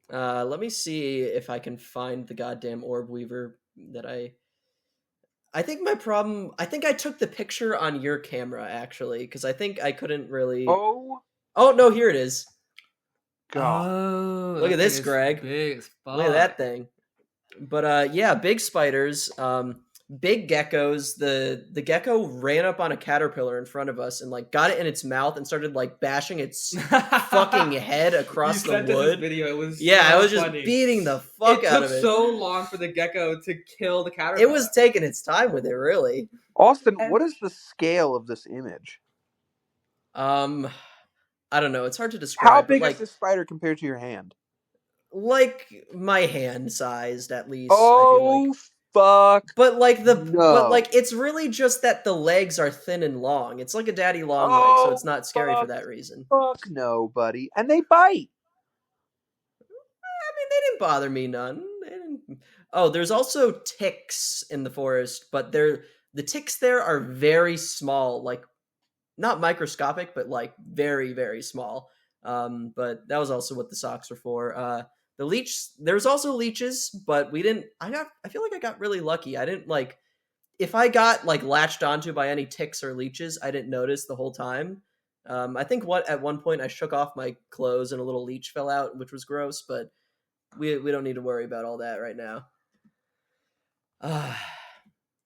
Let me see if I can find the goddamn orb weaver that I think my problem... I think I took the picture on your camera, actually, because I think I couldn't really... Oh Oh no, here it is. God. Oh, Look that at this, thing is Greg. big as Look at that fuck. thing. But yeah, big spiders, big geckos. The gecko ran up on a caterpillar in front of us and like got it in its mouth and started like bashing its fucking head across You the sent us this wood. video. It was Yeah, so I was just funny. beating the fuck It out took of it. so long for the gecko to kill the caterpillar. It was taking its time with it, really. Austin, And- what is the scale of this image? I don't know. It's hard to describe. How but, big like, is this spider compared to your hand? like my hand sized, at least. I feel like. Fuck. But like No. it's really just that the legs are thin and long. It's like a daddy long leg, so it's not scary for that reason. Fuck no, buddy. And they bite. I mean, they didn't bother me none. They didn't... Oh, there's also ticks in the forest, but the ticks there are very small, like not microscopic, but like very, very small. But that was also what the socks were for. The leech, there's also leeches, but we didn't. I feel like I got really lucky. I didn't like if I got like latched onto by any ticks or leeches, I didn't notice the whole time. I think at one point I shook off my clothes and a little leech fell out, which was gross, but we don't need to worry about all that right now.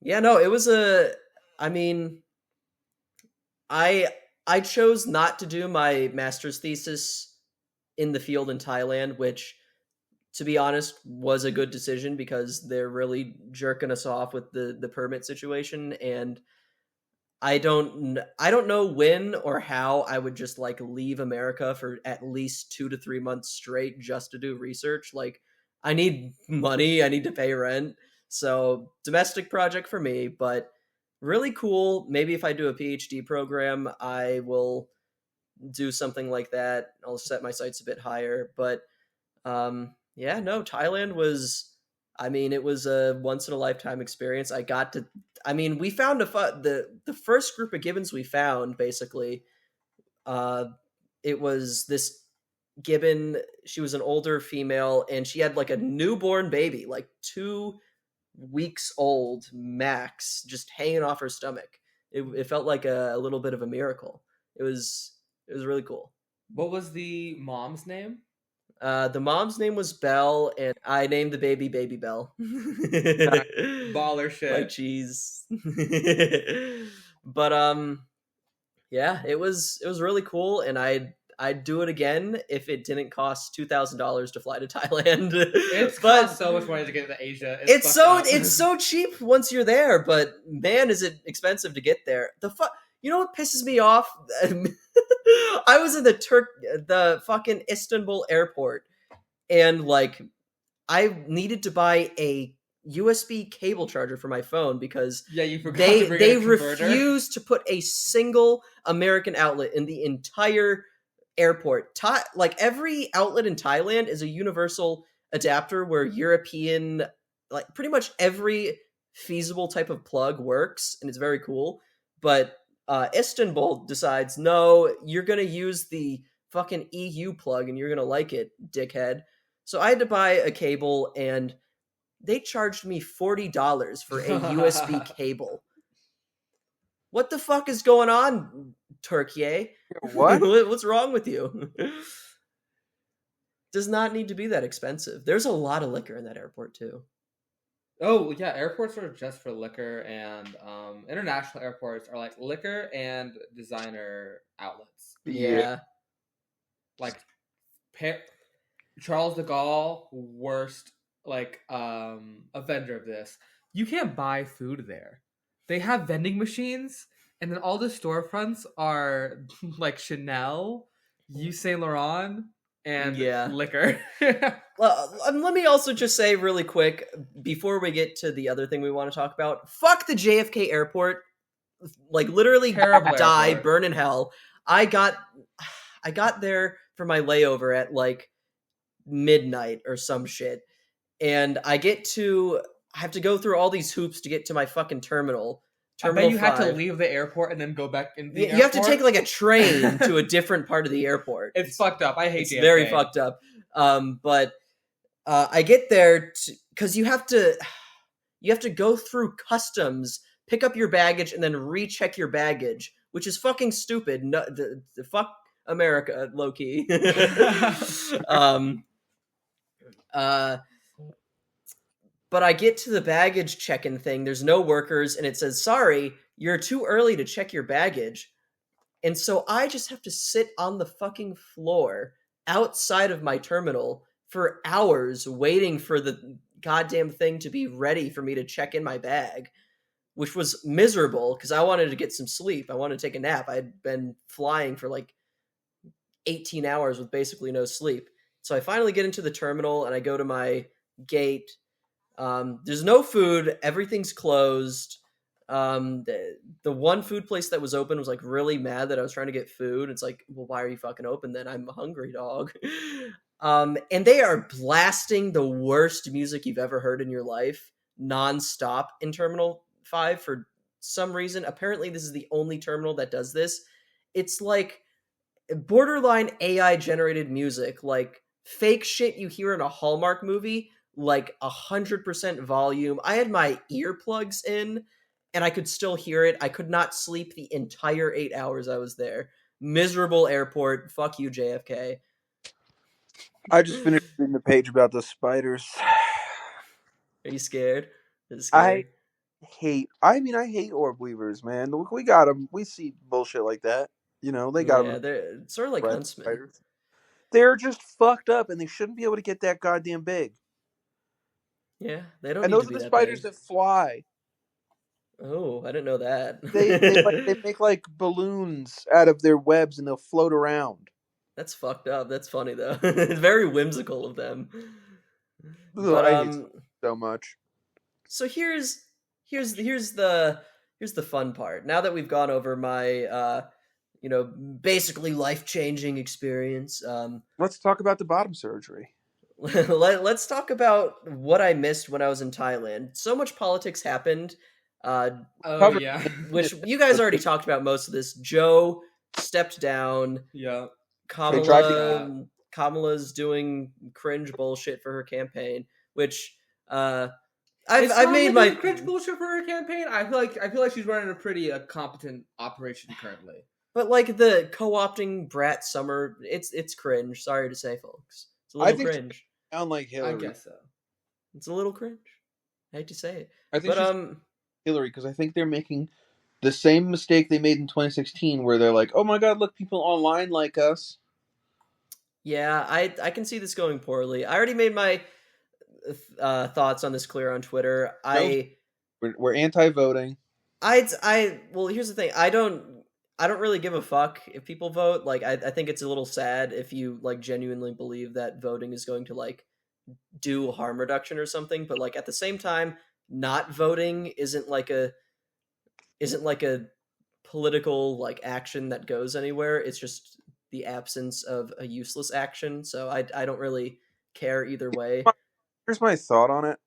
Yeah, no, it was I mean, I chose not to do my master's thesis in the field in Thailand, which, to be honest, was a good decision because they're really jerking us off with the permit situation, and I don't know when or how I would just like leave America for at least 2 to 3 months straight just to do research. Like, I need money, I need to pay rent. So, domestic project for me, but really cool. Maybe if I do a PhD program, I will do something like that. I'll set my sights a bit higher, but yeah, no, Thailand was, I mean, it was a once in a lifetime experience. We found the first group of gibbons we found, basically, it was this gibbon. She was an older female and she had like a newborn baby, like 2 weeks old max, just hanging off her stomach. It felt like a little bit of a miracle. It was really cool. What was the mom's name? The mom's name was Belle, and I named the baby Belle. Baller shit. Like cheese. But yeah, it was really cool, and I'd do it again if it didn't cost $2,000 to fly to Thailand. It's but cost so much money to get to Asia. it's so cheap once you're there, but man, is it expensive to get there. You know what pisses me off? I was in the fucking Istanbul airport, and like I needed to buy a USB cable charger for my phone because you forgot they refused to put a single American outlet in the entire airport. Like every outlet in Thailand is a universal adapter where European, like pretty much every feasible type of plug works, and it's very cool. But Istanbul decides, no, you're gonna use the fucking EU plug and you're gonna like it, dickhead. So I had to buy a cable, and they charged me $40 for a USB cable. What the fuck is going on, Turkey? What? What's wrong with you? Does not need to be that expensive. There's a lot of liquor in that airport too. Oh yeah, airports are just for liquor, and international airports are like liquor and designer outlets. Yeah. Like Charles de Gaulle, worst offender of this. You can't buy food there. They have vending machines, and then all the storefronts are like Chanel, Yves Saint Laurent, and liquor. Well, let me also just say really quick before we get to the other thing we want to talk about. Fuck the JFK airport. Like literally die, airport. Burn in hell. I got there for my layover at like midnight or some shit. And I have to go through all these hoops to get to my fucking terminal. I bet you 5. had to leave the airport and then go back in the airport. You have to take like a train to a different part of the airport. It's fucked up. I hate it's JFK. very fucked up. But I get there because you have to go through customs, pick up your baggage, and then recheck your baggage, which is fucking stupid. No, the fuck. America, low key. um, but I get to the baggage check-in thing. There's no workers, and it says, "Sorry, you're too early to check your baggage." And so I just have to sit on the fucking floor outside of my terminal for hours waiting for the goddamn thing to be ready for me to check in my bag, which was miserable because I wanted to get some sleep. I wanted to take a nap. I'd been flying for like 18 hours with basically no sleep. So I finally get into the terminal and I go to my gate. There's no food. Everything's closed. The one food place that was open was like really mad that I was trying to get food. It's like, well, why are you fucking open then? I'm a hungry dog. And they are blasting the worst music you've ever heard in your life nonstop in Terminal 5 for some reason. Apparently, this is the only terminal that does this. It's like borderline AI generated music, like fake shit you hear in a Hallmark movie, like 100% volume. I had my earplugs in and I could still hear it. I could not sleep the entire 8 hours I was there. Miserable airport. Fuck you, JFK. I just finished reading the page about the spiders. Are you scared? Is it scary? I hate orb weavers, man. We got them. We see bullshit like that. You know, they got Yeah, them. they're sort of like huntsmen. Spiders. They're just fucked up, and they shouldn't be able to get that goddamn big. Yeah, they don't And need those to are be the that spiders big. that fly. Oh, I didn't know that. They make like balloons out of their webs, and they'll float around. That's fucked up. That's funny though. It's very whimsical of them. Ugh, But I hate so much. so here's the fun part. Now that we've gone over my basically life-changing experience, Let's talk about the bottom surgery. let's talk about what I missed when I was in Thailand. So much politics happened. Oh yeah. Which you guys already talked about most of this. Joe stepped down. Yeah. Kamala's doing cringe bullshit for her campaign, which I've I've made my cringe bullshit for her campaign. I feel like she's running a pretty competent operation currently. but like the co-opting Brat Summer, it's cringe. Sorry to say, folks, it's a little cringe. Sound like Hillary. I guess so. It's a little cringe. I hate to say it, I think but Hillary, because I think they're making the same mistake they made in 2016, where they're like, "Oh my God, look, people online like us." yeah, I can see this going poorly. I already made my thoughts on this clear on Twitter. We're anti-voting. Well, here's the thing. I don't really give a fuck if people vote. Like, I think it's a little sad if you like genuinely believe that voting is going to like do harm reduction or something. But like at the same time, not voting isn't like a political like action that goes anywhere. It's just the absence of a useless action. So I don't really care either way. Here's my thought on it.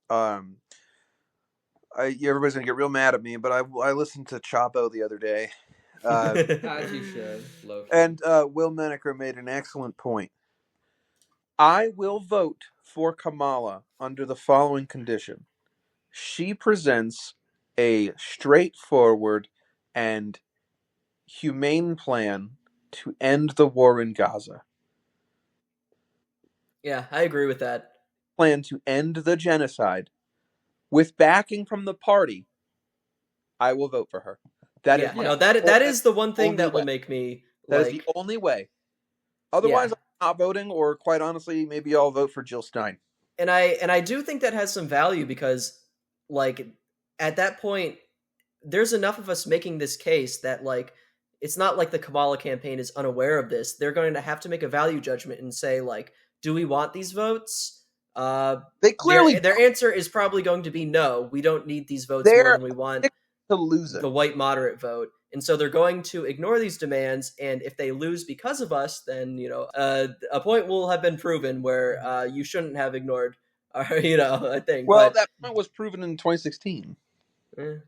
Everybody's gonna get real mad at me, but I listened to Chapo the other day. As you should. Low-key. And Will Menaker made an excellent point. I will vote for Kamala under the following condition. She presents a straightforward and humane plan to end the war in Gaza. Yeah, I agree with that. Plan to end the genocide with backing from the party. I will vote for her. That is the one thing that will make me. That is the only way. Otherwise, I'm not voting, or quite honestly, maybe I'll vote for Jill Stein. And I do think that has some value because, like, at that point, there's enough of us making this case that like it's not like the Kamala campaign is unaware of this. They're going to have to make a value judgment and say like, do we want these votes? They clearly their answer is probably going to be no. We don't need these votes more than we want to lose it. The white moderate vote. And so they're going to ignore these demands, and if they lose because of us, then a point will have been proven where you shouldn't have ignored. I think. Well, that point was proven in 2016.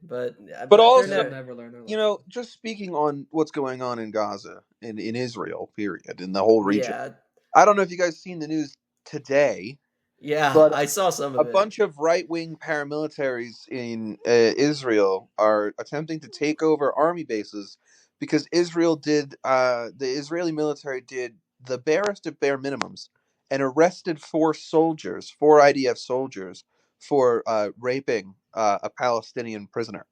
But also, never learn. Just speaking on what's going on in Gaza, in Israel, period, in the whole region. Yeah. I don't know if you guys seen the news today. Yeah, but I saw some of it. A bunch of right-wing paramilitaries in Israel are attempting to take over army bases because the Israeli military did the barest of bare minimums and arrested four IDF soldiers for raping a Palestinian prisoner.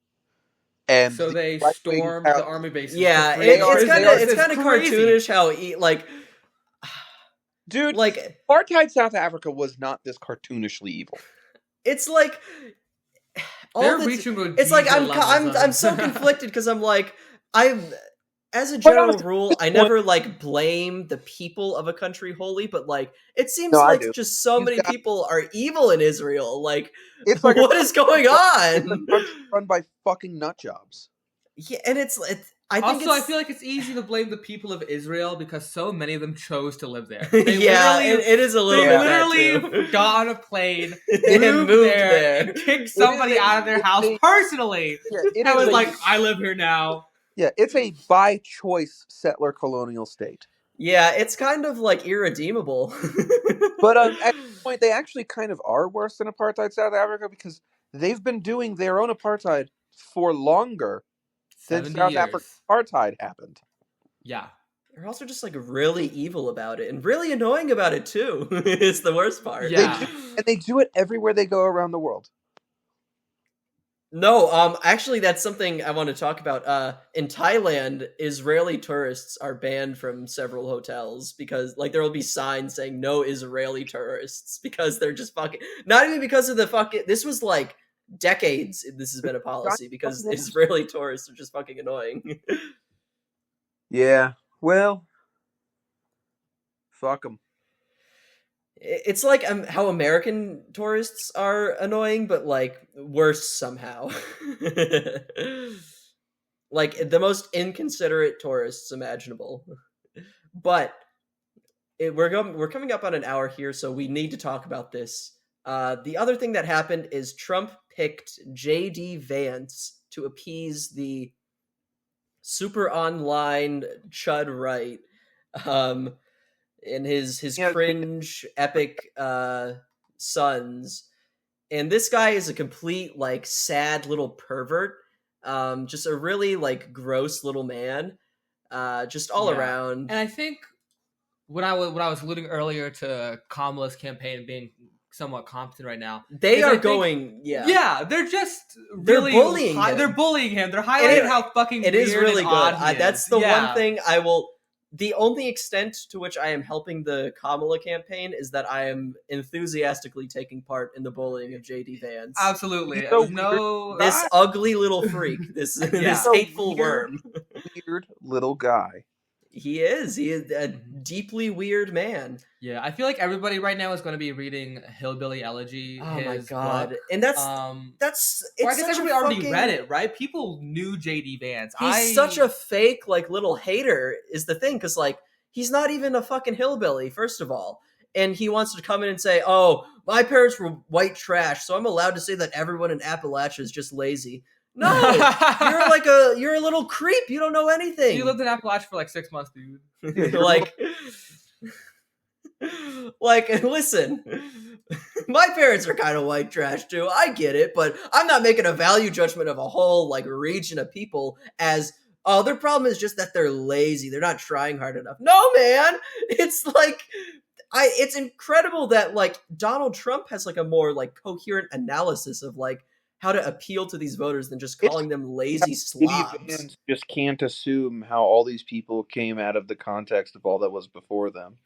And So the they right-wing stormed the army bases Yeah, to free the are- prisoners. it's kind of crazy. cartoonish how dude, like apartheid South Africa was not this cartoonishly evil. it's like They're reaching it's like ridiculous I'm so levels. conflicted because I'm like as a But general honestly, rule, I never like blame the people of a country wholly, but like it seems No, I like do. just so You've many got- people are evil in Israel. Like, It's like what is going It's a on? country run by fucking nut jobs. Yeah, and I think Also, I feel like it's easy to blame the people of Israel because so many of them chose to live there. yeah, it is a little They bit literally that too. got on a plane, And moved moved there, there. and kicked somebody out of their house personally. It I is was a- like, I live here now. Yeah, it's a by choice settler colonial state. Yeah, it's kind of like irredeemable. But at this point, they actually kind of are worse than apartheid South Africa because they've been doing their own apartheid for longer than 70 South years. African apartheid happened. Yeah. They're also just like really evil about it and really annoying about it too. It's the worst part. Yeah. They do it everywhere they go around the world. No, actually that's something I want to talk about. In Thailand, Israeli tourists are banned from several hotels because like there will be signs saying no Israeli tourists because they're just fucking not even because of the fucking this was like decades this has been a policy because Israeli tourists are just fucking annoying. Yeah, well, fuck them. It's like how American tourists are annoying, but like worse somehow. Like the most inconsiderate tourists imaginable. But we're coming up on an hour here, so we need to talk about this. The other thing that happened is Trump picked JD Vance to appease the super online chud right. In his cringe epic sons, and this guy is a complete like sad little pervert, just a really like gross little man, just all around. And I think when I was alluding earlier to Kamala's campaign being somewhat competent right now, they are going they're just really bullying him. They're bullying him. They're highlighting how fucking it weird is really and good. odd he is. That's the one thing I will. The only extent to which I am helping the Kamala campaign is that I am enthusiastically taking part in the bullying of JD Vance. Absolutely. So this ugly little freak, this hateful worm. Weird little guy. He is a deeply weird man. Yeah, I feel like everybody right now is going to be reading Hillbilly Elegy. Oh my his god! book. And that's Or I guess everybody already read it, right? People knew JD Vance. He's such a fake, like little hater. Is the thing because like he's not even a fucking hillbilly, first of all, and he wants to come in and say, "Oh, my parents were white trash, so I'm allowed to say that everyone in Appalachia is just lazy." No, you're a little creep. You don't know anything. You lived in Appalachia for like 6 months, dude. like, listen, my parents are kind of white trash too. I get it, but I'm not making a value judgment of a whole like region of people as their problem is just that they're lazy. They're not trying hard enough. No, man, it's like. It's incredible that like Donald Trump has like a more like coherent analysis of like how to appeal to these voters than just calling them lazy slobs. Just can't assume how all these people came out of the context of all that was before them.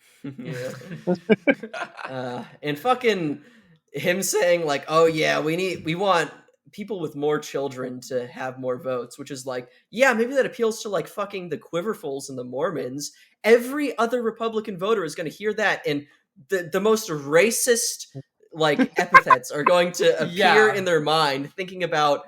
And fucking him saying like, "Oh yeah, we want people with more children to have more votes," which is like, yeah, maybe that appeals to like fucking the Quiverfuls and the Mormons. Every other Republican voter is going to hear that, and the most racist like epithets are going to appear in their mind, thinking about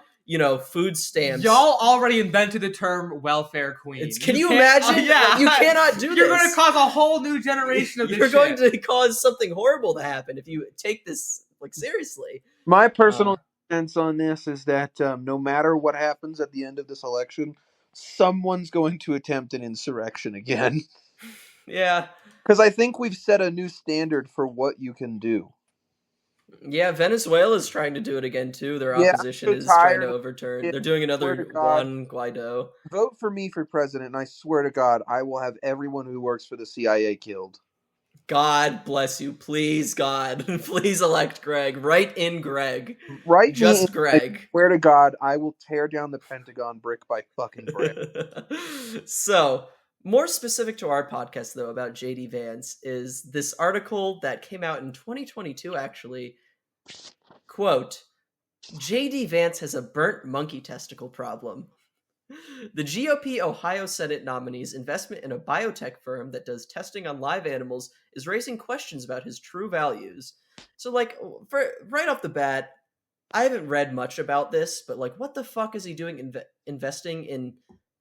food stamps. Y'all already invented the term welfare queen. Can you imagine? You cannot do this. You're going to cause a whole new generation of this. You're going to cause something horrible to happen if you take this like seriously. My personal sense on this is that no matter what happens at the end of this election, someone's going to attempt an insurrection again. Yeah. Because I think we've set a new standard for what you can do. Yeah, Venezuela's trying to do it again too. Their Yeah, I'm opposition so is trying tired to of overturn. it. They're doing Swear to another God, Juan Guaido. vote for me for president, and I swear to God, I will have everyone who works for the CIA killed. God bless you. Please, God. Please elect Greg. Write in Greg. Write me in, Just I Greg. swear to God, I will tear down the Pentagon brick by fucking brick. So, more specific to our podcast, though, about JD Vance, is this article that came out in 2022, actually. Quote, JD Vance has a burnt monkey testicle problem. The GOP Ohio Senate nominee's investment in a biotech firm that does testing on live animals is raising questions about his true values. So, like, for right off the bat, I haven't read much about this, but like, what the fuck is he doing investing in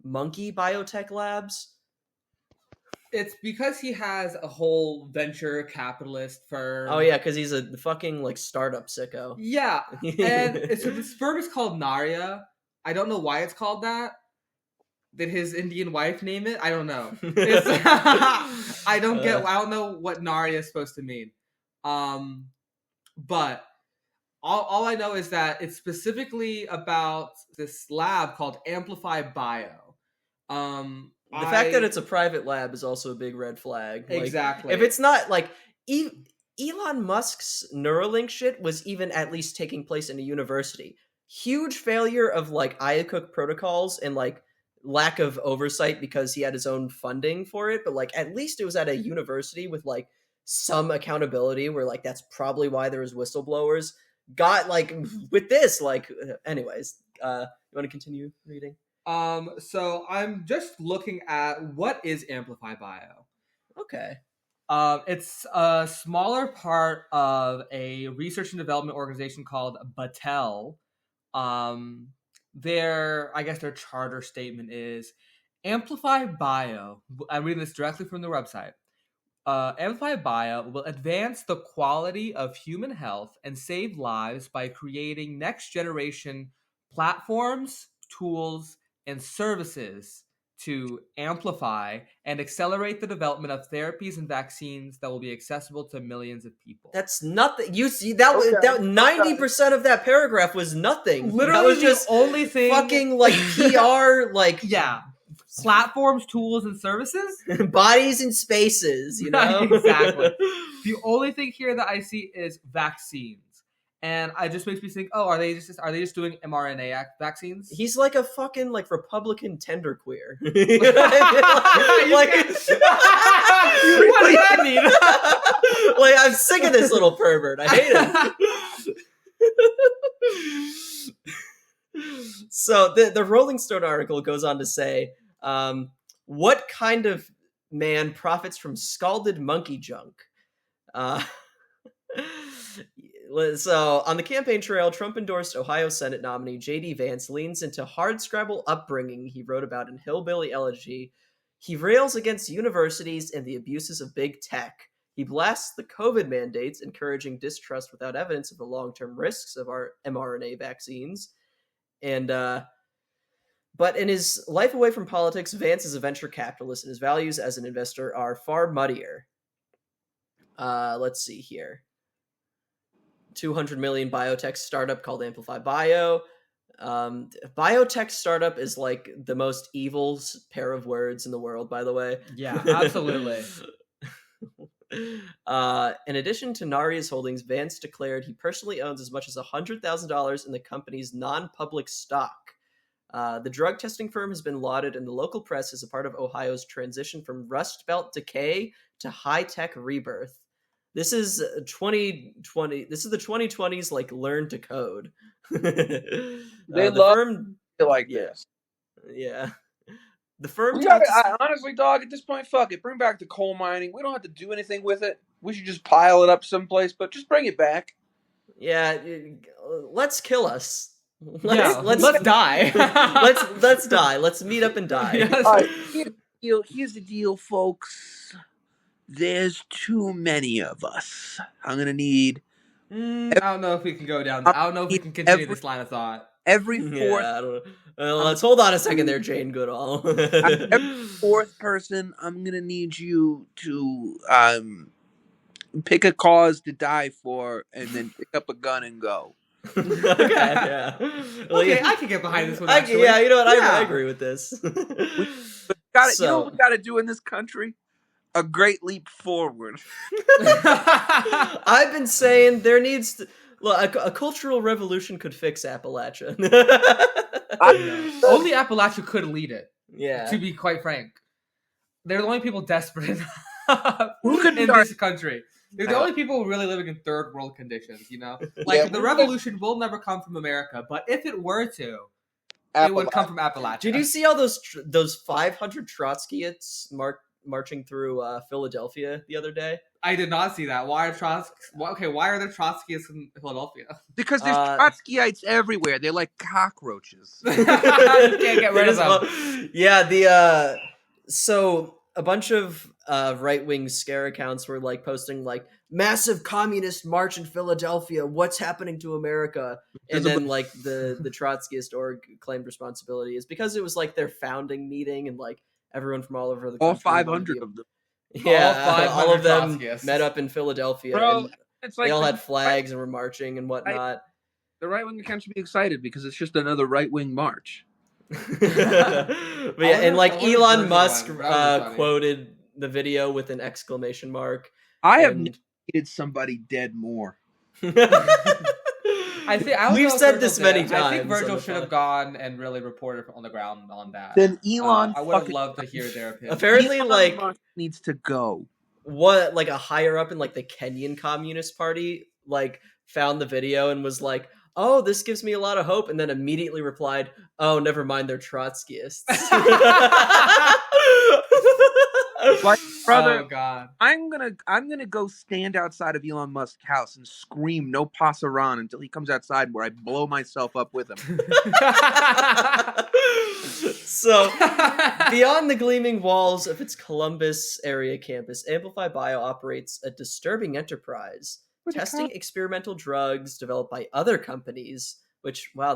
monkey biotech labs? It's because he has a whole venture capitalist firm. Oh yeah, because he's a fucking like startup sicko. Yeah, and so this firm is called Narya. I don't know why it's called that. Did his Indian wife name it? I don't know. I don't know what Narya is supposed to mean. But all I know is that it's specifically about this lab called Amplify Bio. The fact that it's a private lab is also a big red flag. Like, exactly. If it's not like Elon Musk's Neuralink shit was even at least taking place in a university. Huge failure of like IACUC protocols and like lack of oversight because he had his own funding for it, but like at least it was at a university with like some accountability where like that's probably why there was whistleblowers. Got like with this, like anyways, you want to continue reading? So I'm just looking at what is Amplify Bio. Okay. It's a smaller part of a research and development organization called Battelle. Their charter statement is Amplify Bio. I'm reading this directly from their website. Amplify Bio will advance the quality of human health and save lives by creating next generation platforms, tools, and services to amplify and accelerate the development of therapies and vaccines that will be accessible to millions of people. That's nothing. You see that 90% of that paragraph was nothing. Literally, that was just the only thing. Fucking like PR, like yeah, platforms, tools, and services, bodies and spaces. You know exactly. The only thing here that I see is vaccines. And it just makes me think, are they just doing mRNA vaccines? He's like a fucking like Republican tenderqueer. What does that mean? Like, I'm sick of this little pervert. I hate him. So the Rolling Stone article goes on to say, what kind of man profits from scalded monkey junk? So, on the campaign trail, Trump-endorsed Ohio Senate nominee JD Vance leans into hardscrabble upbringing he wrote about in Hillbilly Elegy. He rails against universities and the abuses of big tech. He blasts the COVID mandates, encouraging distrust without evidence of the long-term risks of our mRNA vaccines. And, but in his life away from politics, Vance is a venture capitalist, and his values as an investor are far muddier. Let's see here. 200 million biotech startup called Amplify Bio. Biotech startup is like the most evil pair of words in the world, by the way. Yeah, absolutely. In addition to Naria's holdings, Vance declared he personally owns as much as $100,000 in the company's non-public stock. The drug testing firm has been lauded in the local press as a part of Ohio's transition from Rust Belt decay to high-tech rebirth. This is 2020. This is the 2020s like learn to code. They love firm, like this. Yeah. The firm honestly, dog, at this point, fuck it. Bring back the coal mining. We don't have to do anything with it. We should just pile it up someplace, but just bring it back. Yeah, let's kill us. Let's die. let's die. Let's meet up and die. Yes. All right, here's the deal, folks. There's too many of us. I'm gonna need. I don't know if we can go down. I don't know if we can continue this line of thought. Every fourth. Yeah, I don't know. Let's hold on a second there, Jane Goodall. Every fourth person, I'm gonna need you to pick a cause to die for, and then pick up a gun and go. Okay, yeah. Well, Okay, yeah. I can get behind this one. I, Actually, yeah, you know what? I Yeah. agree with this. You know So- what we got to do in this country? A great leap forward. I've been saying there needs to, look, a cultural revolution could fix Appalachia. Only Appalachia could lead it. Yeah. To be quite frank, they're the only people desperate enough Who could be in our- this country. They're the only people really living in third world conditions. You know, like Yeah, the revolution will never come from America, but if it were to, it would come from Appalachia. Did you see all those 500 Trotskyists marching through Philadelphia the other day? I did not see that. Why are why are there Trotskyists in Philadelphia? Because there's Trotskyites everywhere. They're like cockroaches. You can't get rid of them. Yeah, so a bunch of right-wing scare accounts were like posting like massive communist march in Philadelphia. What's happening to America? And then like the Trotskyist org claimed responsibility is because it was like their founding meeting and like everyone from all over the country. All 500 of them. Yeah, all of them Trotskyists. met up in Philadelphia. Bro, and it's like they all had flags and were marching and whatnot. the right-wing account should be excited because it's just another right-wing march. But yeah, and like I wonder if Elon Virgil Musk won. That was funny. quoted the video with an exclamation mark. I have And- needed somebody dead more. I think I would We've go said Virgil this did. many I think times on Virgil the should have pod. gone and really reported on the ground on that. Then Elon I would have fucking loved to hear their opinion. Apparently, Elon like Musk needs to go. what, like a higher up in like the Kenyan Communist Party, like found the video and was like, "Oh, this gives me a lot of hope," and then immediately replied, "Oh, never mind, they're Trotskyists." Like, brother, Oh God. I'm gonna go stand outside of Elon Musk's house and scream "No pasaran" until he comes outside, where I blow myself up with him. So, beyond the gleaming walls of its Columbus area campus, Amplify Bio operates a disturbing enterprise, testing experimental drugs developed by other companies. Which, wow,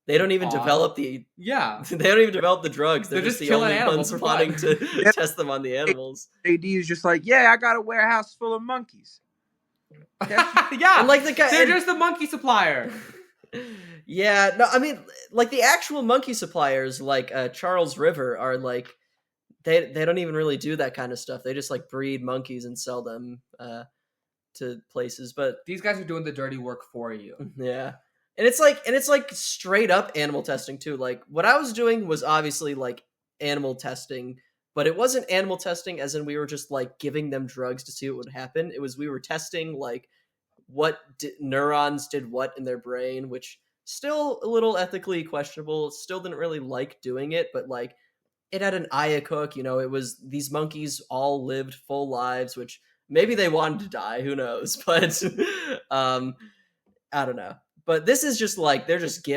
they don't even develop the Yeah. they don't even develop the drugs. They're, They're just just the killing only animals ones for wanting fun. to test them on the animals. AD is just like, yeah, I got a warehouse full of monkeys. Yeah. And like the guy, They're and- just the monkey supplier. yeah, no, I mean, like the actual monkey suppliers, like Charles River, are like they don't even really do that kind of stuff. They just like breed monkeys and sell them to places. But These guys are doing the dirty work for you. yeah, and it's like straight up animal testing too. Like what I was doing was obviously like animal testing, but it wasn't animal testing as in we were just like giving them drugs to see what would happen. It was we were testing like what neurons did what in their brain, which still a little ethically questionable. Still didn't really like doing it, but like it had an eye cook. You know, it was these monkeys all lived full lives, which maybe they wanted to die. Who knows? But I don't know. But this is just like they're just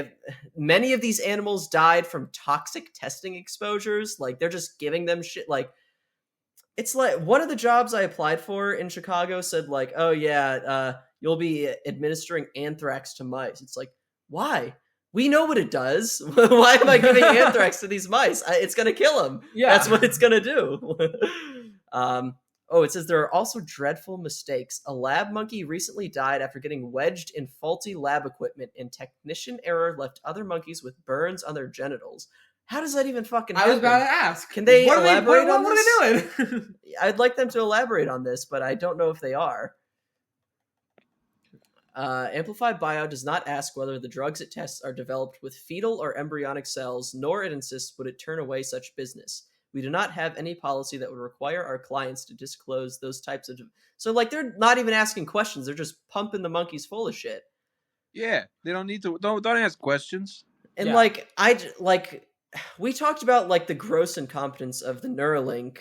many of these animals died from toxic testing exposures. Like they're just giving them shit. Like it's like one of the jobs I applied for in Chicago said like, oh yeah, you'll be administering anthrax to mice. It's like, why? We know what it does. Why am I giving anthrax to these mice? It's gonna kill them. Yeah. That's what it's gonna do. It says there are also dreadful mistakes. A lab monkey recently died after getting wedged in faulty lab equipment, and technician error left other monkeys with burns on their genitals. How does that even fucking happen? I was about to ask. Can they what elaborate on what this? are they doing? I'd like them to elaborate on this, but I don't know if they are. Amplified Bio does not ask whether the drugs it tests are developed with fetal or embryonic cells, nor it insists would it turn away such business. We do not have any policy that would require our clients to disclose those types of... So, like, they're not even asking questions. They're just pumping the monkeys full of shit. Yeah, they don't need to. Don't ask questions. And, Yeah. We talked about, like, the gross incompetence of the Neuralink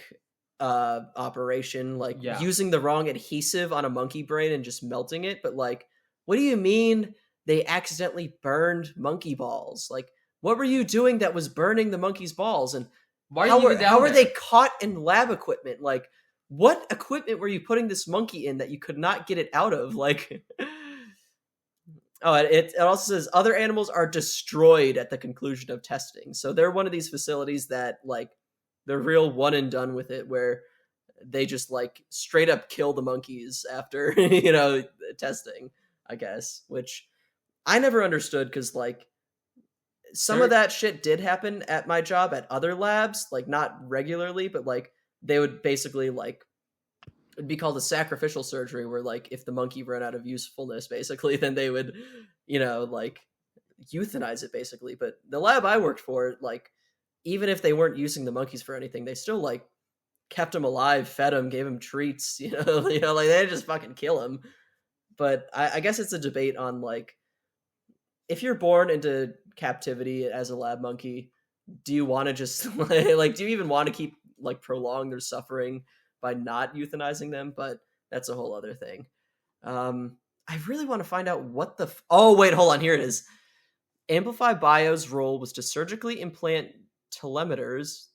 operation, like, Yeah. using the wrong adhesive on a monkey brain and just melting it. But, like, what do you mean they accidentally burned monkey balls? Like, what were you doing that was burning the monkey's balls? And Why are how you even down how were there? they caught in lab equipment? Like, what equipment were you putting this monkey in that you could not get it out of? Like, it also says other animals are destroyed at the conclusion of testing. So they're one of these facilities that, like, they're real one and done with it, where they just like straight up kill the monkeys after testing, I guess, which I never understood because like some of that shit did happen at my job at other labs, like not regularly, but like they would basically like it'd be called a sacrificial surgery where like if the monkey ran out of usefulness basically, then they would like euthanize it basically. But the lab I worked for, like even if they weren't using the monkeys for anything, they still like kept them alive, fed them, gave them treats, like they didn't just fucking kill them. But I guess it's a debate on like if you're born into captivity as a lab monkey, do you want to just like do you even want to keep like prolong their suffering by not euthanizing them? But that's a whole other thing. I really want to find out what the oh wait, hold on, here it is. Amplify Bio's role was to surgically implant telemeters,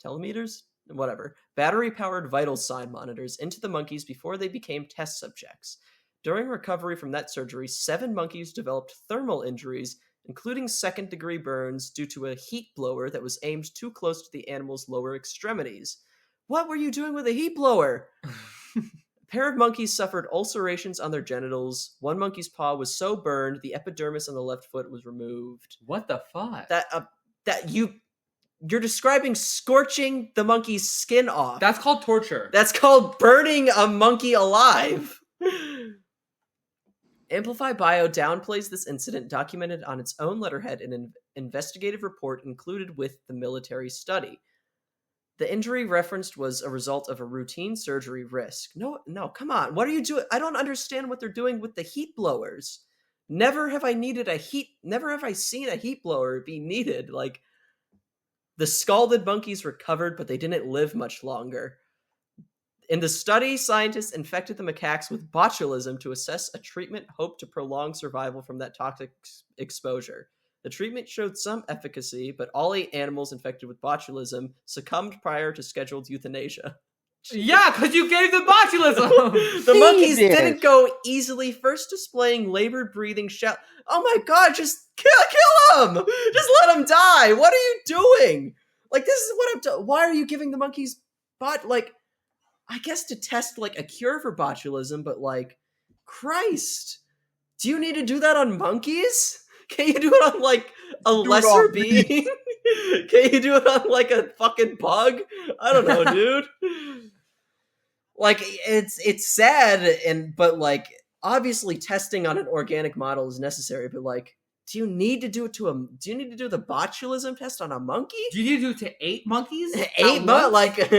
whatever, battery-powered vital sign monitors into the monkeys before they became test subjects. During recovery from that surgery, 7 monkeys developed thermal injuries, including second-degree burns due to a heat blower that was aimed too close to the animal's lower extremities. What were you doing with a heat blower? A pair of monkeys suffered ulcerations on their genitals. One monkey's paw was so burned, the epidermis on the left foot was removed. What the fuck? You're describing scorching the monkey's skin off. That's called torture. That's called burning a monkey alive. Amplify Bio downplays this incident, documented on its own letterhead in an investigative report included with the military study. The injury referenced was a result of a routine surgery risk. No, come on. What are you doing? I don't understand what they're doing with the heat blowers. Never have I seen a heat blower be needed. Like, the scalded monkeys recovered, but they didn't live much longer. In the study, scientists infected the macaques with botulism to assess a treatment hoped to prolong survival from that toxic exposure. The treatment showed some efficacy, but all 8 animals infected with botulism succumbed prior to scheduled euthanasia. Yeah, because you gave them botulism! The monkeys didn't go easily, first displaying labored breathing shout. Oh my god, just kill them! Just let them die! What are you doing? Like, this is what I'm doing. Why are you giving the monkeys like, I guess to test, like, a cure for botulism, but, like, Christ. Do you need to do that on monkeys? Can you do it on, like, a lesser being? Can you do it on, like, a fucking bug? I don't know, dude. Like, it's sad, but, like, obviously testing on an organic model is necessary, but, like, do you need to do it do you need to do the botulism test on a monkey? Do you need to do it to 8 monkeys? 8 monkeys? Like,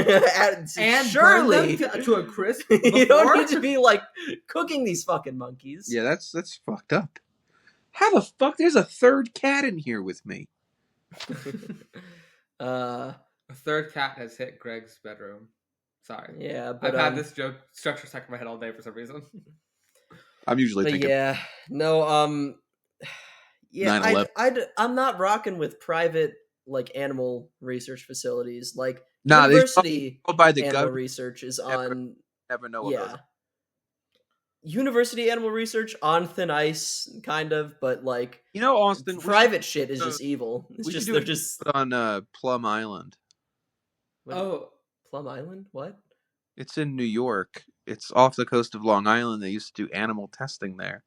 and surely. Burn them to a crisp You don't need to be, like, cooking these fucking monkeys. Yeah, that's fucked up. How the fuck? There's a third cat in here with me. A third cat has hit Greg's bedroom. Sorry. Yeah, but I've had this joke structure stuck in my head all day for some reason. I'm usually thinking. Yeah, no. Yeah, 9/11. I'm not rocking with private like animal research facilities. Like University by the animal research is on. Never know. Yeah. University animal research on thin ice, kind of, but like Austin, private shit is just evil. It's just they're just on Plum Island. Plum Island? What? It's in New York. It's off the coast of Long Island. They used to do animal testing there.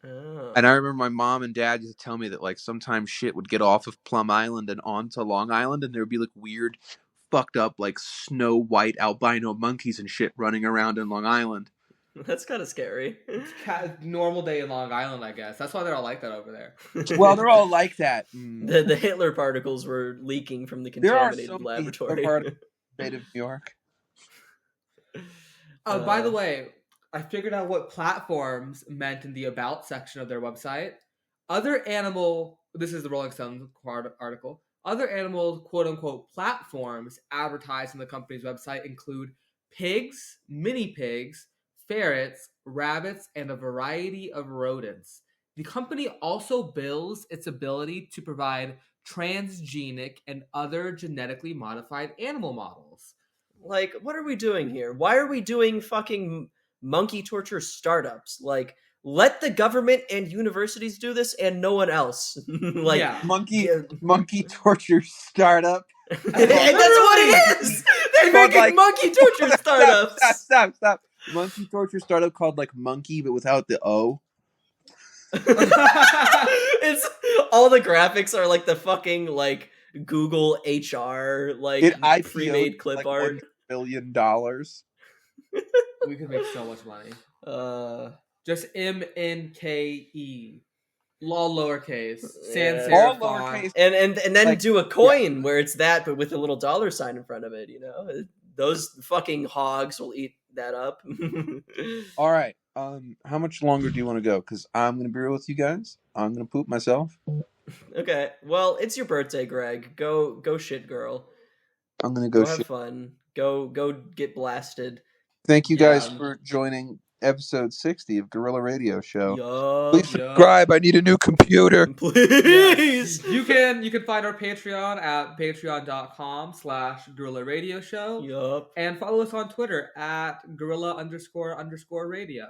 Oh. And I remember my mom and dad used to tell me that like sometimes shit would get off of Plum Island and onto Long Island, and there would be like weird, fucked up like Snow White albino monkeys and shit running around in Long Island. That's kind of scary. Normal day in Long Island, I guess. That's why they're all like that over there. Well, they're all like that. The Hitler particles were leaking from the contaminated laboratory. State of New York. Oh, by the way, I figured out what platforms meant in the About section of their website. This is the Rolling Stone article. Other animal, quote-unquote, platforms advertised on the company's website include pigs, mini pigs, ferrets, rabbits, and a variety of rodents. The company also bills its ability to provide transgenic and other genetically modified animal models. Like, what are we doing here? Why are we doing fucking monkey torture startups? Like, let the government and universities do this and no one else. Like, monkey torture startup. And that's what it is. They're called, making like- monkey torture startups. Stop. Monkey torture startup called like monkey, but without the O. It's all the graphics are like the fucking like Google HR like It IPO'd pre-made clip like art. $1 billion. We could make so much money. Just MNKE. All lowercase. Sans Yeah. All serif font. lowercase. And then Like, do a coin where it's that, but with a little dollar sign in front of it. You know, those fucking hogs will eat that up. All right. How much longer do you want to go? Because I'm gonna be real with you guys. I'm gonna poop myself. Okay, well, it's your birthday, Greg. Go shit, girl. I'm gonna Go go have shit. fun. Go get blasted. Thank you guys Yeah. for joining episode 60 of Gorilla Radio Show. Yup. Please subscribe. I need a new computer. Please. You can find our Patreon at patreon.com/Gorilla Radio Show. Yup. And follow us on Twitter at gorilla__radio.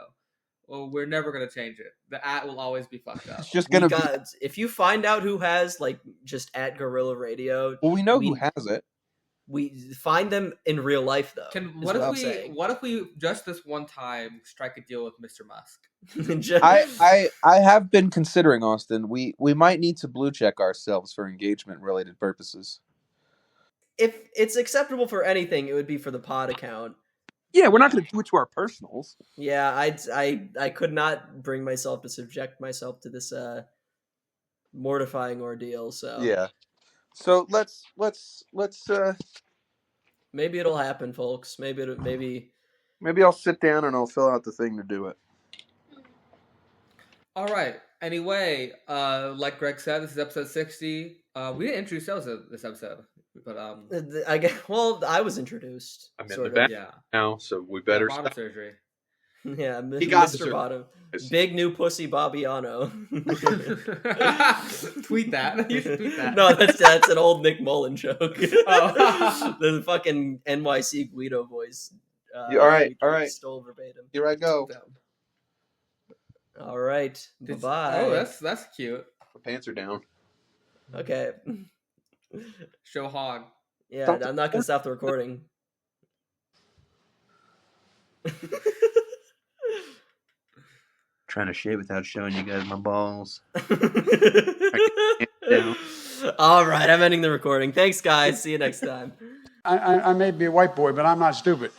Well, we're never gonna change it. The at will always be fucked up. It's just gonna be. If you find out who has like just at Gorilla Radio, Well, we know who has it. we find them in real life though. What if we just this one time strike a deal with Mr. Musk? I have been considering, Austin. We might need to blue check ourselves for engagement related purposes. If it's acceptable for anything, it would be for the pod account. Yeah, we're not going to do it to our personals. Yeah, I could not bring myself to subject myself to this mortifying ordeal. So Yeah. So let's maybe it'll happen, folks. Maybe I'll sit down and I'll fill out the thing to do it. All right. Anyway, like Greg said, this is episode 60. We didn't introduce ourselves this episode, but I guess. Well, I was introduced. I'm in sort the back. of. yeah, Now, so we better bottom stop. surgery. Yeah, He got the Mr. surgery. Bottom, big new pussy Bobbiano. Tweet that. You should tweet that. No, that's an old Nick Mullen joke. Oh. The fucking NYC Guido voice. All right. Stole verbatim. Here I go. All right. Bye bye. Oh, that's cute. My pants are down. Okay. Show hog. Yeah, Stop I'm not gonna stop the recording. Trying to shave without showing you guys my balls. All right, I'm ending the recording. Thanks, guys. See you next time. I may be a white boy, but I'm not stupid.